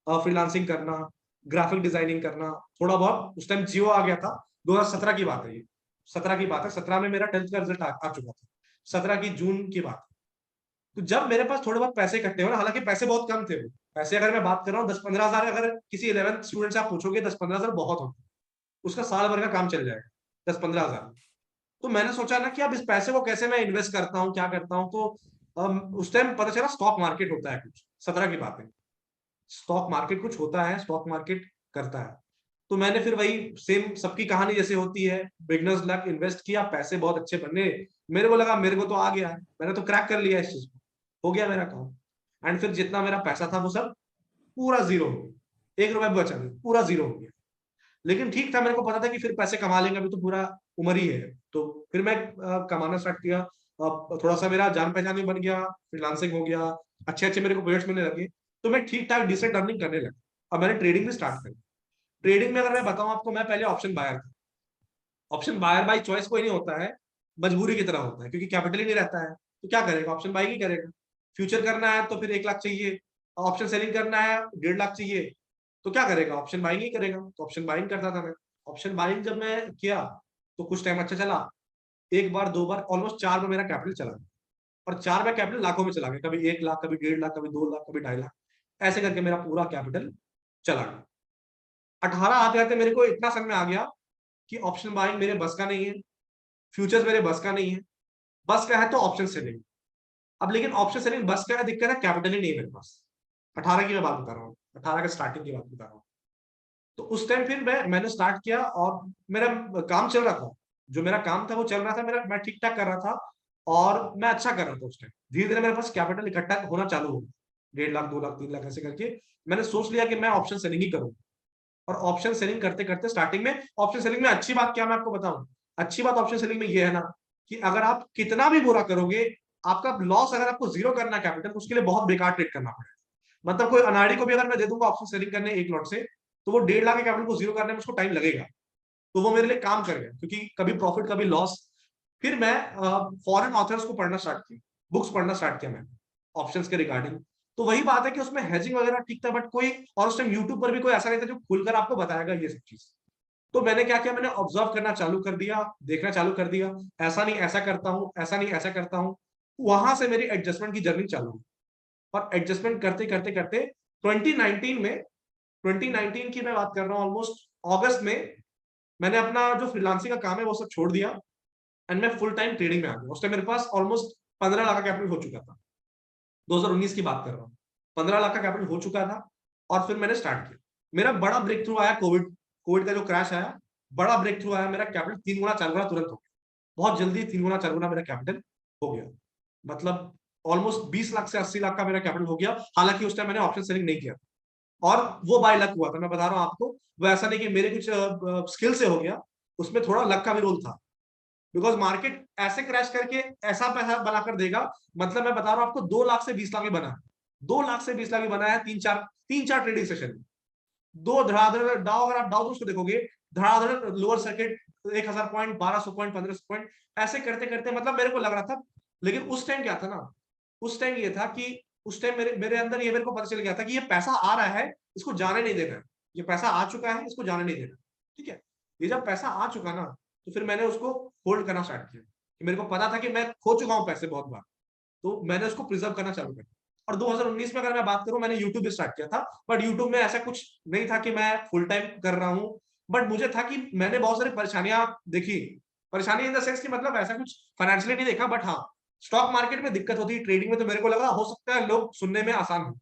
फ्रीलांसिंग करना, ग्राफिक डिजाइनिंग करना, थोड़ा बहुत। उस टाइम जियो आ गया था, 2017 की बात है ये, 17 की बात है। 17 में मेरा 10th का रिजल्ट आ चुका था, 17 की जून की बात। तो जब मेरे पास थोड़े बहुत पैसे इकट्ठे हो ना, हालांकि पैसे बहुत कम थे वो पैसे, अगर मैं बात कर रहा हूँ 10-15 हजार, अगर किसी 11th स्टूडेंट से आप पूछोगे 10-15 हजार बहुत होता है, उसका साल भर का काम चल जाएगा 10-15 हजार। तो मैंने सोचा ना कि अब इस पैसे को कैसे मैं इन्वेस्ट करता हूँ, क्या करता हूँ। तो उस टाइम पता चला स्टॉक मार्केट होता है कुछ, 17 की बात है, स्टॉक मार्केट कुछ होता है, स्टॉक मार्केट करता है। तो मैंने फिर वही सेम सबकी कहानी जैसे होती है, बिगनर्स लक, इन्वेस्ट किया, पैसे बहुत अच्छे बने। मेरे को लगा मेरे को तो आ गया, मैंने तो क्रैक कर लिया इस चीज को, हो गया मेरा काम। एंड फिर जितना मेरा पैसा था वो सब पूरा जीरो हो गया, 1 रुपया भी बचा नहीं, पूरा जीरो हो गया। लेकिन ठीक था, मेरे को पता था कि फिर पैसे कमा लेंगे, अभी तो पूरा उम्र ही है। तो फिर मैं कमाना स्टार्ट किया, थोड़ा सा मेरा जान पहचान भी बन गया, फ्रीलांसिंग हो गया, अच्छे अच्छे मेरे को प्रोजेक्ट्स मिलने लगे, तो मैं ठीक ठाक डिसेंट अर्निंग करने लगा। अब मैंने ट्रेडिंग भी स्टार्ट करी। ट्रेडिंग में अगर मैं बताऊं आपको, मैं पहले ऑप्शन बायर था। ऑप्शन बायर बाई चॉइस कोई नहीं होता है, मजबूरी की तरह होता है, क्योंकि कैपिटल ही नहीं रहता है, तो क्या करेगा, ऑप्शन बाइंग ही करेगा। फ्यूचर करना है तो फिर 1 लाख चाहिए, ऑप्शन सेलिंग करना है 1.5 लाख चाहिए, तो क्या करेगा, ऑप्शन बाइंग ही करेगा। तो ऑप्शन बाइंग करता था मैं। ऑप्शन बाइंग जब मैं किया तो कुछ टाइम अच्छा चला, 1 बार 2 बार, ऑलमोस्ट 4 बार मेरा कैपिटल चला गया। और 4 बार कैपिटल लाखों में चला गया, कभी 1 लाख, कभी 1.5 लाख, कभी 2 लाख, कभी 2.5 लाख, ऐसे करके मेरा पूरा कैपिटल चला गया। 18 आते आते मेरे को इतना समझ में आ गया कि ऑप्शन बाइंग मेरे बस का नहीं है, फ्यूचर्स मेरे बस का नहीं है। बस का है तो ऑप्शन सेलिंग। अब लेकिन ऑप्शन सेलिंग बस का है, दिक्कत है कैपिटल ही नहीं है मेरे पास। 18 की मैं बात बता रहा हूँ, 18 के स्टार्टिंग की बात बता रहा हूँ। तो उस टाइम फिर मैंने स्टार्ट किया, और मेरा काम चल रहा था, जो मेरा काम था वो चल रहा था मेरा, मैं ठीक ठाक कर रहा था, और मैं अच्छा कर रहा था उस टाइम। धीरे धीरे मेरे पास कैपिटल इकट्ठा होना चालू हो गया, 1.5 लाख, 2 लाख, 3 लाख, ऐसे करके मैंने सोच लिया कि मैं ऑप्शन सेलिंग ही करूँ। और ऑप्शन सेलिंग करते करते स्टार्टिंग में, ऑप्शन सेलिंग में अच्छी बात क्या मैं आपको बताऊं, अच्छी बात ऑप्शन सेलिंग में ये है ना कि अगर आप कितना भी बुरा करोगे, आपका लॉस अगर आपको जीरो करना है कैपिटल, उसके लिए बहुत बेकार ट्रेड करना पड़ेगा। मतलब कोई अनाड़ी को भी अगर मैं दे दूंगा ऑप्शन सेलिंग करने 1 लॉट से, तो वो 1.5 लाख के कैपिटल को जीरो करने में उसको टाइम लगेगा। तो वो मेरे लिए काम कर गया, क्योंकि कभी प्रॉफिट कभी लॉस। फिर मैं फॉरेन ऑथर्स को पढ़ना स्टार्ट किया, बुक्स पढ़ना स्टार्ट किया मैंने। ऑप्शंस के रिगार्डिंग। तो वही बात है कि उसमें हेजिंग वगैरह ठीक था, बट कोई, और उस टाइम यूट्यूब पर भी कोई ऐसा नहीं था जो खुलकर आपको बताएगा ये सब चीज। तो मैंने क्या किया, मैंने ऑब्जर्व करना चालू कर दिया, देखना चालू कर दिया, ऐसा नहीं ऐसा करता हूँ, ऐसा नहीं ऐसा करता हूँ। वहां से मेरी एडजस्टमेंट की जर्नी चालू हुई, और एडजस्टमेंट करते करते करते 2019 की मैं बात कर रहा हूँ, ऑलमोस्ट अगस्त में मैंने अपना जो फ्रीलांसिंग का काम है वो सब छोड़ दिया, एंड मैं फुल टाइम ट्रेडिंग में आ गया। उस टाइम मेरे पास ऑलमोस्ट 15 लाख का कैपिटल हो चुका था, 2019 की बात कर रहा हूँ, 15 लाख का कैपिटल हो चुका था। और फिर मैंने स्टार्ट किया। मेरा बड़ा ब्रेक थ्रू आया कोविड का जो क्रैश आया, बड़ा ब्रेक थ्रू आया, मेरा कैपिटल 3 गुना 4 गुना तुरंत हो गया, बहुत जल्दी 3 गुना 4 गुना मेरा कैपिटल हो गया। मतलब ऑलमोस्ट 20 लाख से 80 लाख का मेरा कैपिटल हो गया। हालांकि उस टाइम मैंने ऑप्शन सेलिंग नहीं किया, और वो बाय लक हुआ था, मैं बता रहा हूँ आपको। वो ऐसा नहीं कि मेरे कुछ स्किल से हो गया, उसमें थोड़ा लक का भी रोल था, बिकॉज मार्केट ऐसे क्रैश करके ऐसा पैसा बनाकर देगा। मतलब मैं बता रहा हूँ आपको, 2 लाख से 20 लाख ही बना, 2 लाख से 20 लाख ही बना है तीन चार ट्रेडिंग सेशन में। दो धड़ाधड़ डाउ, अगर आप डाउ दोस्तों देखोगे, धड़ाधड़ lower circuit 1000 point, 1200 point, 1500 point, ऐसे करते करते मतलब मेरे को लग रहा था। लेकिन उस टाइम क्या था ना, उस टाइम ये था कि उस टाइम मेरे अंदर ये मेरे को पता चल गया था कि ये पैसा आ रहा है, इसको जाने नहीं देना है। ये पैसा आ चुका है, इसको जाने नहीं देना, ठीक है। ये जब पैसा आ चुका ना, तो फिर मैंने उसको होल्ड करना स्टार्ट किया। कि मेरे को पता था कि मैं खो चुका हूँ पैसे बहुत बार, तो मैंने उसको प्रिजर्व करना चालू कर दिया। और 2019 में अगर मैं बात करूं, मैंने यूट्यूब भी स्टार्ट किया था, बट यूट्यूब में ऐसा कुछ नहीं था कि मैं फुल टाइम कर रहा हूं। बट मुझे था कि मैंने बहुत सारी परेशानियां देखी, परेशानी इन द सेंस कि मतलब ऐसा कुछ फाइनेंशियली नहीं देखा, बट हाँ, स्टॉक मार्केट में दिक्कत होती है, ट्रेडिंग में तो मेरे को लगा हो सकता है लोग सुनने में आसान हो।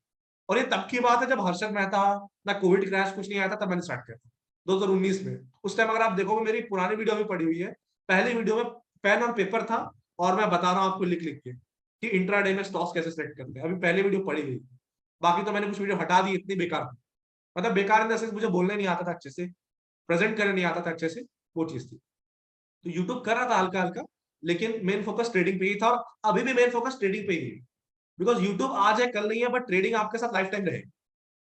और ये तब की बात है जब हर्षद मेहता ना कोविड क्रैश कुछ नहीं आया था, तब मैंने स्टार्ट किया था 2019 में। उस टाइम अगर आप देखोगे, मेरी पुरानी वीडियो भी पड़ी हुई है, पहली वीडियो में पेन और पेपर था, और मैं बता रहा हूँ आपको लिख लिख के कि इंट्राडे में स्टॉक्स कैसे सेलेक्ट करते हैं। अभी पहली वीडियो पड़ी हुई, बाकी तो मैंने कुछ वीडियो हटा दी, इतनी बेकार थी। मतलब बेकार इन द सेंस, मुझे बोलने नहीं आता था अच्छे से, प्रेजेंट करने नहीं आता था अच्छे से, वो चीज थी। तो यूट्यूब कर रहा था हल्का हल्का, लेकिन मेन फोकस ट्रेडिंग पे ही था, और अभी भी मेन फोकस ट्रेडिंग पे ही है। बिकॉज यूट्यूब आज है कल नहीं है, बट ट्रेडिंग आपके साथ लाइफ टाइम रहेगी।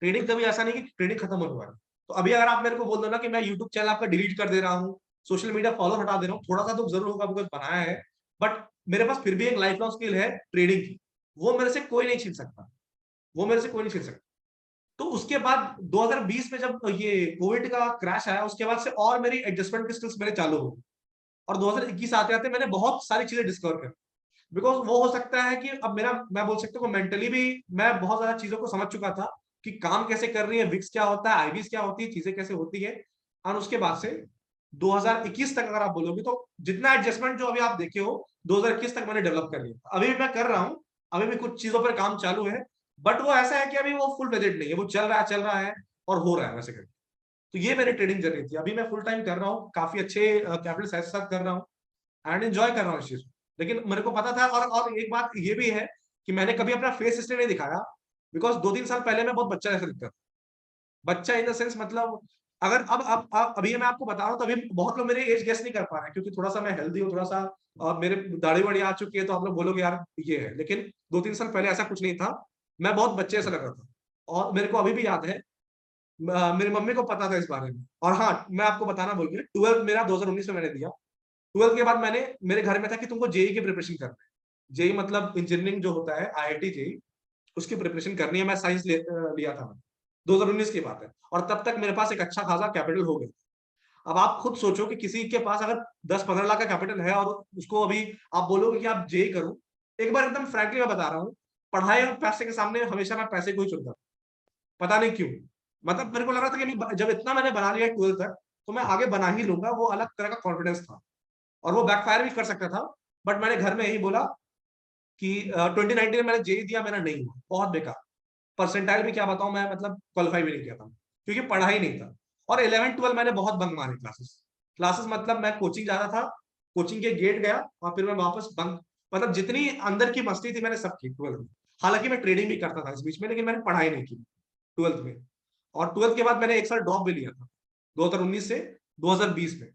ट्रेडिंग कभी ऐसा नहीं कि ट्रेडिंग खत्म होने वाला। तो अभी अगर आप मेरे को बोल दो ना कि मैं यूट्यूब चैनल आपका डिलीट कर दे रहा हूँ, सोशल मीडिया फॉलो हटा दे रहा हूँ, थोड़ा सा दुख जरूर होगा, बिकॉज बनाया है, बट मेरे पास फिर भी एक लाइफ लॉन्ग स्किल है ट्रेडिंग की, वो मेरे से कोई नहीं छीन सकता, वो मेरे से कोई नहीं छीन सकता। तो उसके बाद 2020 में जब ये कोविड का क्रैश आया, उसके बाद से और मेरी एडजस्टमेंट की स्किल्स मेरे चालू हो गई, और 2021 आते आते मैंने बहुत सारी चीजें डिस्कवर कर, बिकॉज वो हो सकता है कि अब मेरा, मैं बोल सकता हूँ मेंटली भी मैं बहुत ज्यादा चीजों को समझ चुका था कि काम कैसे कर रही है, विक्स क्या होता है, आईवीज क्या होती है, चीजें कैसे होती है। और उसके बाद से 2021 तक अगर आप बोलोगे, तो जितना एडजस्टमेंट जो अभी आप देखे हो 2021 तक मैंने डेवलप कर लिया, अभी भी मैं कर रहा हूँ, अभी भी कुछ चीजों पर काम चालू है, बट वो ऐसा है कि अभी वो फुल बजट नहीं है, वो चल रहा है और हो रहा है वैसे करके। तो ये मेरी ट्रेडिंग जर्नी थी। अभी मैं फुल टाइम कर रहा हूँ, काफी अच्छे कैपिटल साइज के साथ कर रहा हूँ, एंड एंजॉय कर रहा हूँ इस चीज। लेकिन मेरे को पता था, और एक बात ये भी है कि मैंने कभी अपना फेस इसलिए नहीं दिखाया, बिकॉज 2-3 साल पहले मैं बहुत बच्चा जैसा दिखता था। बच्चा इन द सेंस मतलब, अगर अब अभी मैं आपको बता रहा हूँ, तो अभी बहुत लोग मेरी एज गेस नहीं कर पा रहे हैं, क्योंकि थोड़ा सा मैं हेल्दी हूँ, थोड़ा सा मेरे दाढ़ी वाड़ी आ चुकी है, तो आप लोग बोलोगे यार ये है। लेकिन 2-3 साल पहले ऐसा कुछ नहीं था, मैं बहुत बच्चे ऐसा लग रहा था। और मेरे को अभी भी याद है, मेरी मम्मी को पता था इस बारे में। और हाँ, मैं आपको बताना भूल गया, 12 मेरा 2019 में मैंने दिया। 12 के बाद मैंने, मेरे घर में था कि तुमको जेई की प्रिपरेशन करना है, जेई मतलब इंजीनियरिंग जो होता है, आईआईटी जेई, उसकी प्रिपरेशन करनी है। मैं साइंस लिया था, 2019 की बात है, और तब तक मेरे पास एक अच्छा खासा कैपिटल हो गया। अब आप खुद सोचो कि किसी के पास अगर 10-15 लाख का कैपिटल है, और उसको अभी आप बोलोगे कि आप जेई करो, एक बार एकदम फ्रैंकली मैं बता रहा हूँ, पढ़ाई और पैसे के सामने हमेशा मैं पैसे को ही चुनता, पता नहीं क्यों। मतलब मेरे को लग रहा था कि जब इतना मैंने बना लिया 12 तक, तो मैं आगे बना ही लूंगा, वो अलग तरह का कॉन्फिडेंस था, और वो बैकफायर भी कर सकता था। बट मैंने घर में यही बोला कि 2019 में मैंने जेई दिया, मेरा नहीं हुआ, बहुत बेकार परसेंटाइल भी क्या बताऊं मैं, मतलब क्वालिफाई भी नहीं किया था, क्योंकि पढ़ाई नहीं था। और 11-12 मैंने बहुत बंक मारे क्लासेस मतलब मैं कोचिंग जा रहा था, कोचिंग के गेट गया, और फिर मैं वापस बंक, मतलब जितनी अंदर की मस्ती थी मैंने सब की 12 में। हालांकि मैं ट्रेडिंग भी करता था इस बीच में, लेकिन मैंने पढ़ाई नहीं की 12th में। और 12th के बाद मैंने एक साल ड्रॉप भी लिया था 2019 से 2020 में।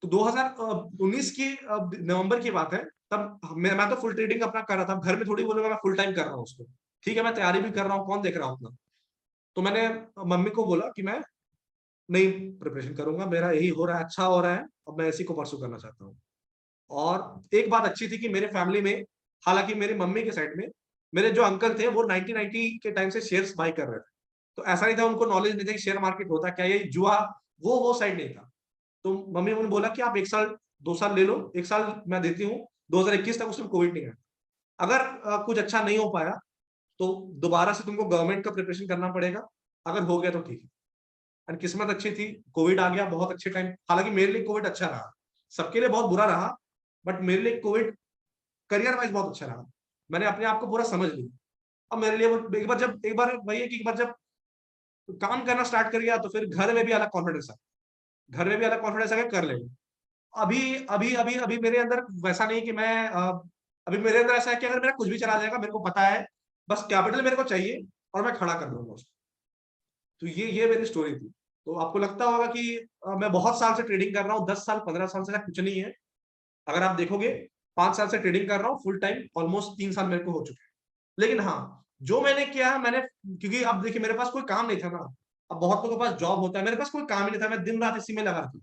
तो 2019 की नवंबर की बात है, तब मैं तो फुल ट्रेडिंग अपना कर रहा था। घर में थोड़ी बोलूंगा मैं फुल टाइम कर रहा हूँ उसको, ठीक है, मैं तैयारी भी कर रहा हूँ, कौन देख रहा हूँ उतना। तो मैंने मम्मी को बोला कि मैं नहीं प्रिपरेशन करूंगा, मेरा यही हो रहा है, अच्छा हो रहा है, अब मैं इसी को परसू करना चाहता हूँ। और एक बात अच्छी थी कि मेरे फैमिली में, हालांकि मेरी मम्मी के साइड में मेरे जो अंकल थे वो 1990 के टाइम से शेयर्स बाय कर रहे थे, तो ऐसा नहीं था उनको नॉलेज नहीं था कि शेयर मार्केट होता क्या, ये जुआ वो साइड नहीं था। तो मम्मी उन्होंने बोला कि आप 1 साल 2 साल ले लो, 1 साल मैं देती हूँ, 2021 तक उसमें कोविड नहीं आया। अगर कुछ अच्छा नहीं हो पाया तो दोबारा से तुमको गवर्नमेंट का प्रिपरेशन करना पड़ेगा, अगर हो गया तो ठीक है। एंड किस्मत अच्छी थी, कोविड आ गया बहुत अच्छे टाइम, हालांकि मेरे लिए कोविड अच्छा रहा, सबके लिए बहुत बुरा रहा, बट मेरे लिए कोविड करियर वाइज बहुत अच्छा रहा। मैंने अपने आप को पूरा समझ लिया। अब मेरे लिए एक बार वही है कि एक बार जब काम करना स्टार्ट कर गया तो फिर घर में भी अलग कॉन्फिडेंस आ, घर में भी अलग कॉन्फिडेंस आ, कर लेंगे। अभी मेरे अंदर वैसा नहीं कि मैं अभी मेरे अंदर ऐसा है कि अगर मेरा कुछ भी चला जाएगा, मेरे को पता है बस कैपिटल मेरे को चाहिए और मैं खड़ा कर दूंगा उसको। तो ये मेरी स्टोरी थी। तो आपको लगता होगा कि मैं बहुत साल से ट्रेडिंग कर रहा हूँ, 10 साल 15 साल से, कुछ नहीं है। अगर आप देखोगे 5 साल से ट्रेडिंग कर रहा हूँ फुल टाइम, ऑलमोस्ट 3 साल मेरे को हो चुके हैं। लेकिन हाँ, जो मैंने किया मैंने, क्योंकि अब देखिए मेरे पास कोई काम नहीं था ना, अब बहुत लोगों के पास जॉब होता है, मेरे पास कोई काम ही नहीं था, मैं दिन रात इसी में लगा था।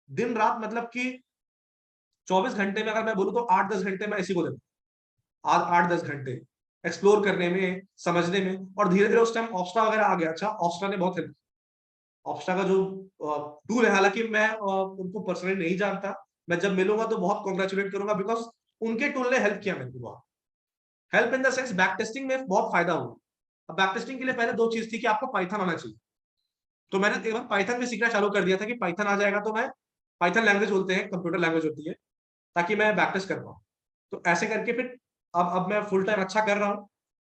दिन रात मतलब कि 24 घंटे में अगर मैं बोलूँ तो 8-10 घंटे मैं इसी को देता, 8-10 घंटे एक्सप्लोर करने में, समझने में। और धीरे धीरे उस टाइम ऑप्स्टा वगैरह आ गया। अच्छा, ऑप्स्टा ने बहुत हेल्प, ऑप्स्टा का जो टूल है, हालांकि मैं उनको पर्सनली नहीं जानता, मैं जब मिलूंगा तो बहुत कॉन्ग्रेचुलेट करूंगा, बिकॉज उनके टूल ने हेल्प किया मेरे को बहुत। Help in the sense back testing में बहुत फायदा हुआ। अब बैक टेस्टिंग के लिए पहले 2 चीज थी कि आपको पाइथन आना चाहिए, तो मैंने एक बार पाइथन भी सीखना चालू कर दिया था कि पाइथन आ जाएगा तो मैं, पाइथन लैंग्वेज बोलते हैं, कंप्यूटर लैंग्वेज होती है, ताकि मैं बैक टेस्ट कर पाऊँ। तो ऐसे करके फिर अब मैं फुल टाइम अच्छा कर रहा हूँ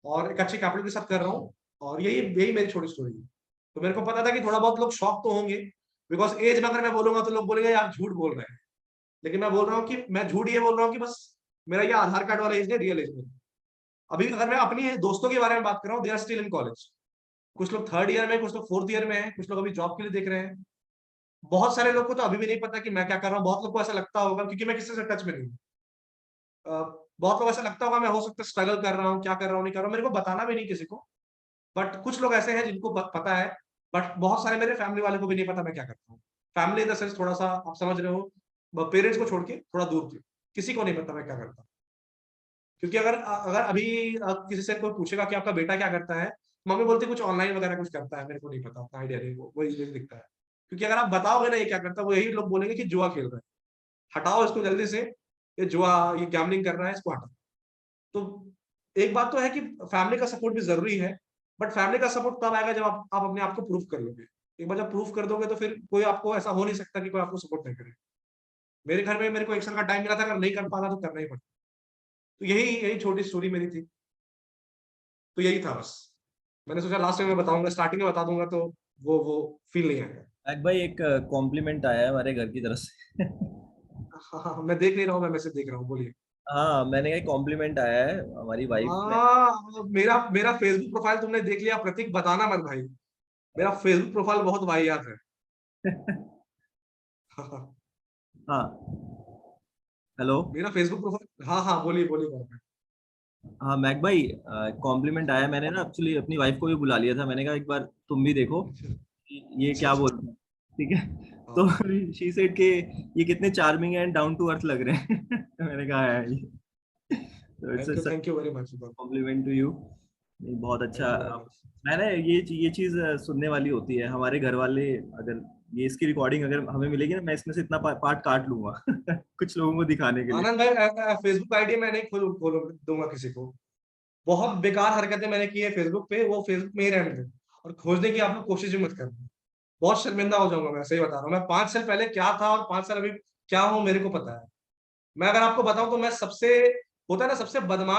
और एक अच्छी कैपिटल के साथ कर रहा हूँ, और यही मेरी छोटी स्टोरी है। तो मेरे को पता था कि थोड़ा बहुत लोग शॉक तो होंगे, बिकॉज एज में अगर मैं बोलूंगा तो लोग बोलेंगे यार झूठ बोल रहे हैं, लेकिन मैं बोल रहा हूँ कि मैं झूठ ये बोल रहा हूँ कि बस मेरा ये आधार कार्ड वाला एज है, रियल एज में। अभी अगर मैं अपनी दोस्तों के बारे में बात कर रहा हूँ, they are still in college, कुछ लोग 3rd ईयर में, कुछ लोग 4th ईयर में है, कुछ लोग अभी जॉब के लिए देख रहे हैं। बहुत सारे लोग को तो अभी भी नहीं पता कि मैं क्या कर रहा हूँ। बहुत लोग को ऐसा लगता होगा क्योंकि मैं किसी से टच में नहीं हूँ, बहुत लोग ऐसा लगता होगा मैं हो सकता है स्ट्रगल कर रहा हूँ, क्या कर रहा हूँ नहीं कर रहा हूँ, मेरे को बताना भी नहीं किसी को। बट कुछ लोग ऐसे हैं जिनको पता है, बट बहुत सारे मेरे फैमिली वाले को भी नहीं पता मैं क्या करता हूँ। फैमिली इन द सेंस थोड़ा सा, आप समझ रहे हो, पेरेंट्स को छोड़ के थोड़ा दूर थे, किसी को नहीं पता मैं क्या करता हूँ। क्योंकि अगर अगर अभी किसी से कोई पूछेगा कि आपका बेटा क्या करता है, मम्मी बोलती कुछ ऑनलाइन वगैरह कुछ करता है, मेरे को नहीं पता, उतना आइडिया नहीं, वो यही दिखता है। क्योंकि अगर आप बताओगे ना ये क्या करता है, वो यही लोग बोलेंगे कि जुआ खेल रहा है, हटाओ इसको जल्दी से, ये जुआ, ये गैम्बलिंग कर रहा है, इसको हटाओ। तो एक बात तो है कि फैमिली का सपोर्ट भी जरूरी है, बट फैमिली का सपोर्ट तब आएगा जब आप अपने आप को प्रूफ कर लोगे। एक बार जब प्रूफ कर दोगे तो फिर कोई आपको, ऐसा हो नहीं सकता कि कोई आपको सपोर्ट नहीं करे। मेरे घर में मेरे को 1 साल का टाइम मिला था, अगर नहीं कर पाता तो करना ही पड़ता। तो यही छोटी स्टोरी मेरी थी। तो यही था बस, मैंने सोचा लास्ट में मैं बताऊंगा, स्टार्टिंग में बता दूंगा तो वो फील नहीं आएगा। भाई एक कॉम्प्लीमेंट आया है हमारे घर की तरफ से। हाँ, मैं देख नहीं रहा हूँ, मैं मैसेज देख रहा हूँ, बोलिए। हाँ, मैंने कहा कॉम्प्लीमेंट आया है हमारी वाइफ ने। हाँ, मेरा फेसबुक प्रोफाइल तुमने देख लिया प्रतीक, बताना मत भाई, मेरा फेसबुक प्रोफाइल बहुत वाहियात है। हाँ, हेलो। मेरा फेसबुक प्रोफाइल, हाँ बोलिए बोलिए। हाँ मैक भाई, कॉम्प्लीमेंट आया। मैंने ना एक्चुअली अपनी वाइफ को भी बुला लिया था, मैंने कहा एक बार तुम भी देखो कि ये क्या बोलते हैं, ठीक है। तो शी सेड के ये कितने charming and down to earth लग रहे हैं। मैंने कहा है, तो it's thank you very much, compliment to you. बहुत अच्छा। Thank you very much. मैंने ये चीज सुनने वाली होती है। हमारे घर वाले, अगर ये इसकी रिकॉर्डिंग अगर हमें मिलेगी ना, मैं इसमें से इतना पार्ट काट लूंगा कुछ लोगों को दिखाने के लिए। आनंद भाई, फेसबुक आईडी मैं नहीं खोल दूंगा किसी को, बहुत बेकार हरकतें मैंने की है फेसबुक पे, वो फेसबुक में ही रहने दें, और खोजने की आप लोग कोशिश भी मत करना, बहुत शर्मिंदा हो जाऊंगा। मैं सही बता रहा हूँ, मैं 5 साल पहले क्या था और 5 साल अभी क्या हूँ मेरे को पता है। मैं अगर आपको बताऊं तो मैं सबसे, होता है ना सबसे बदमाश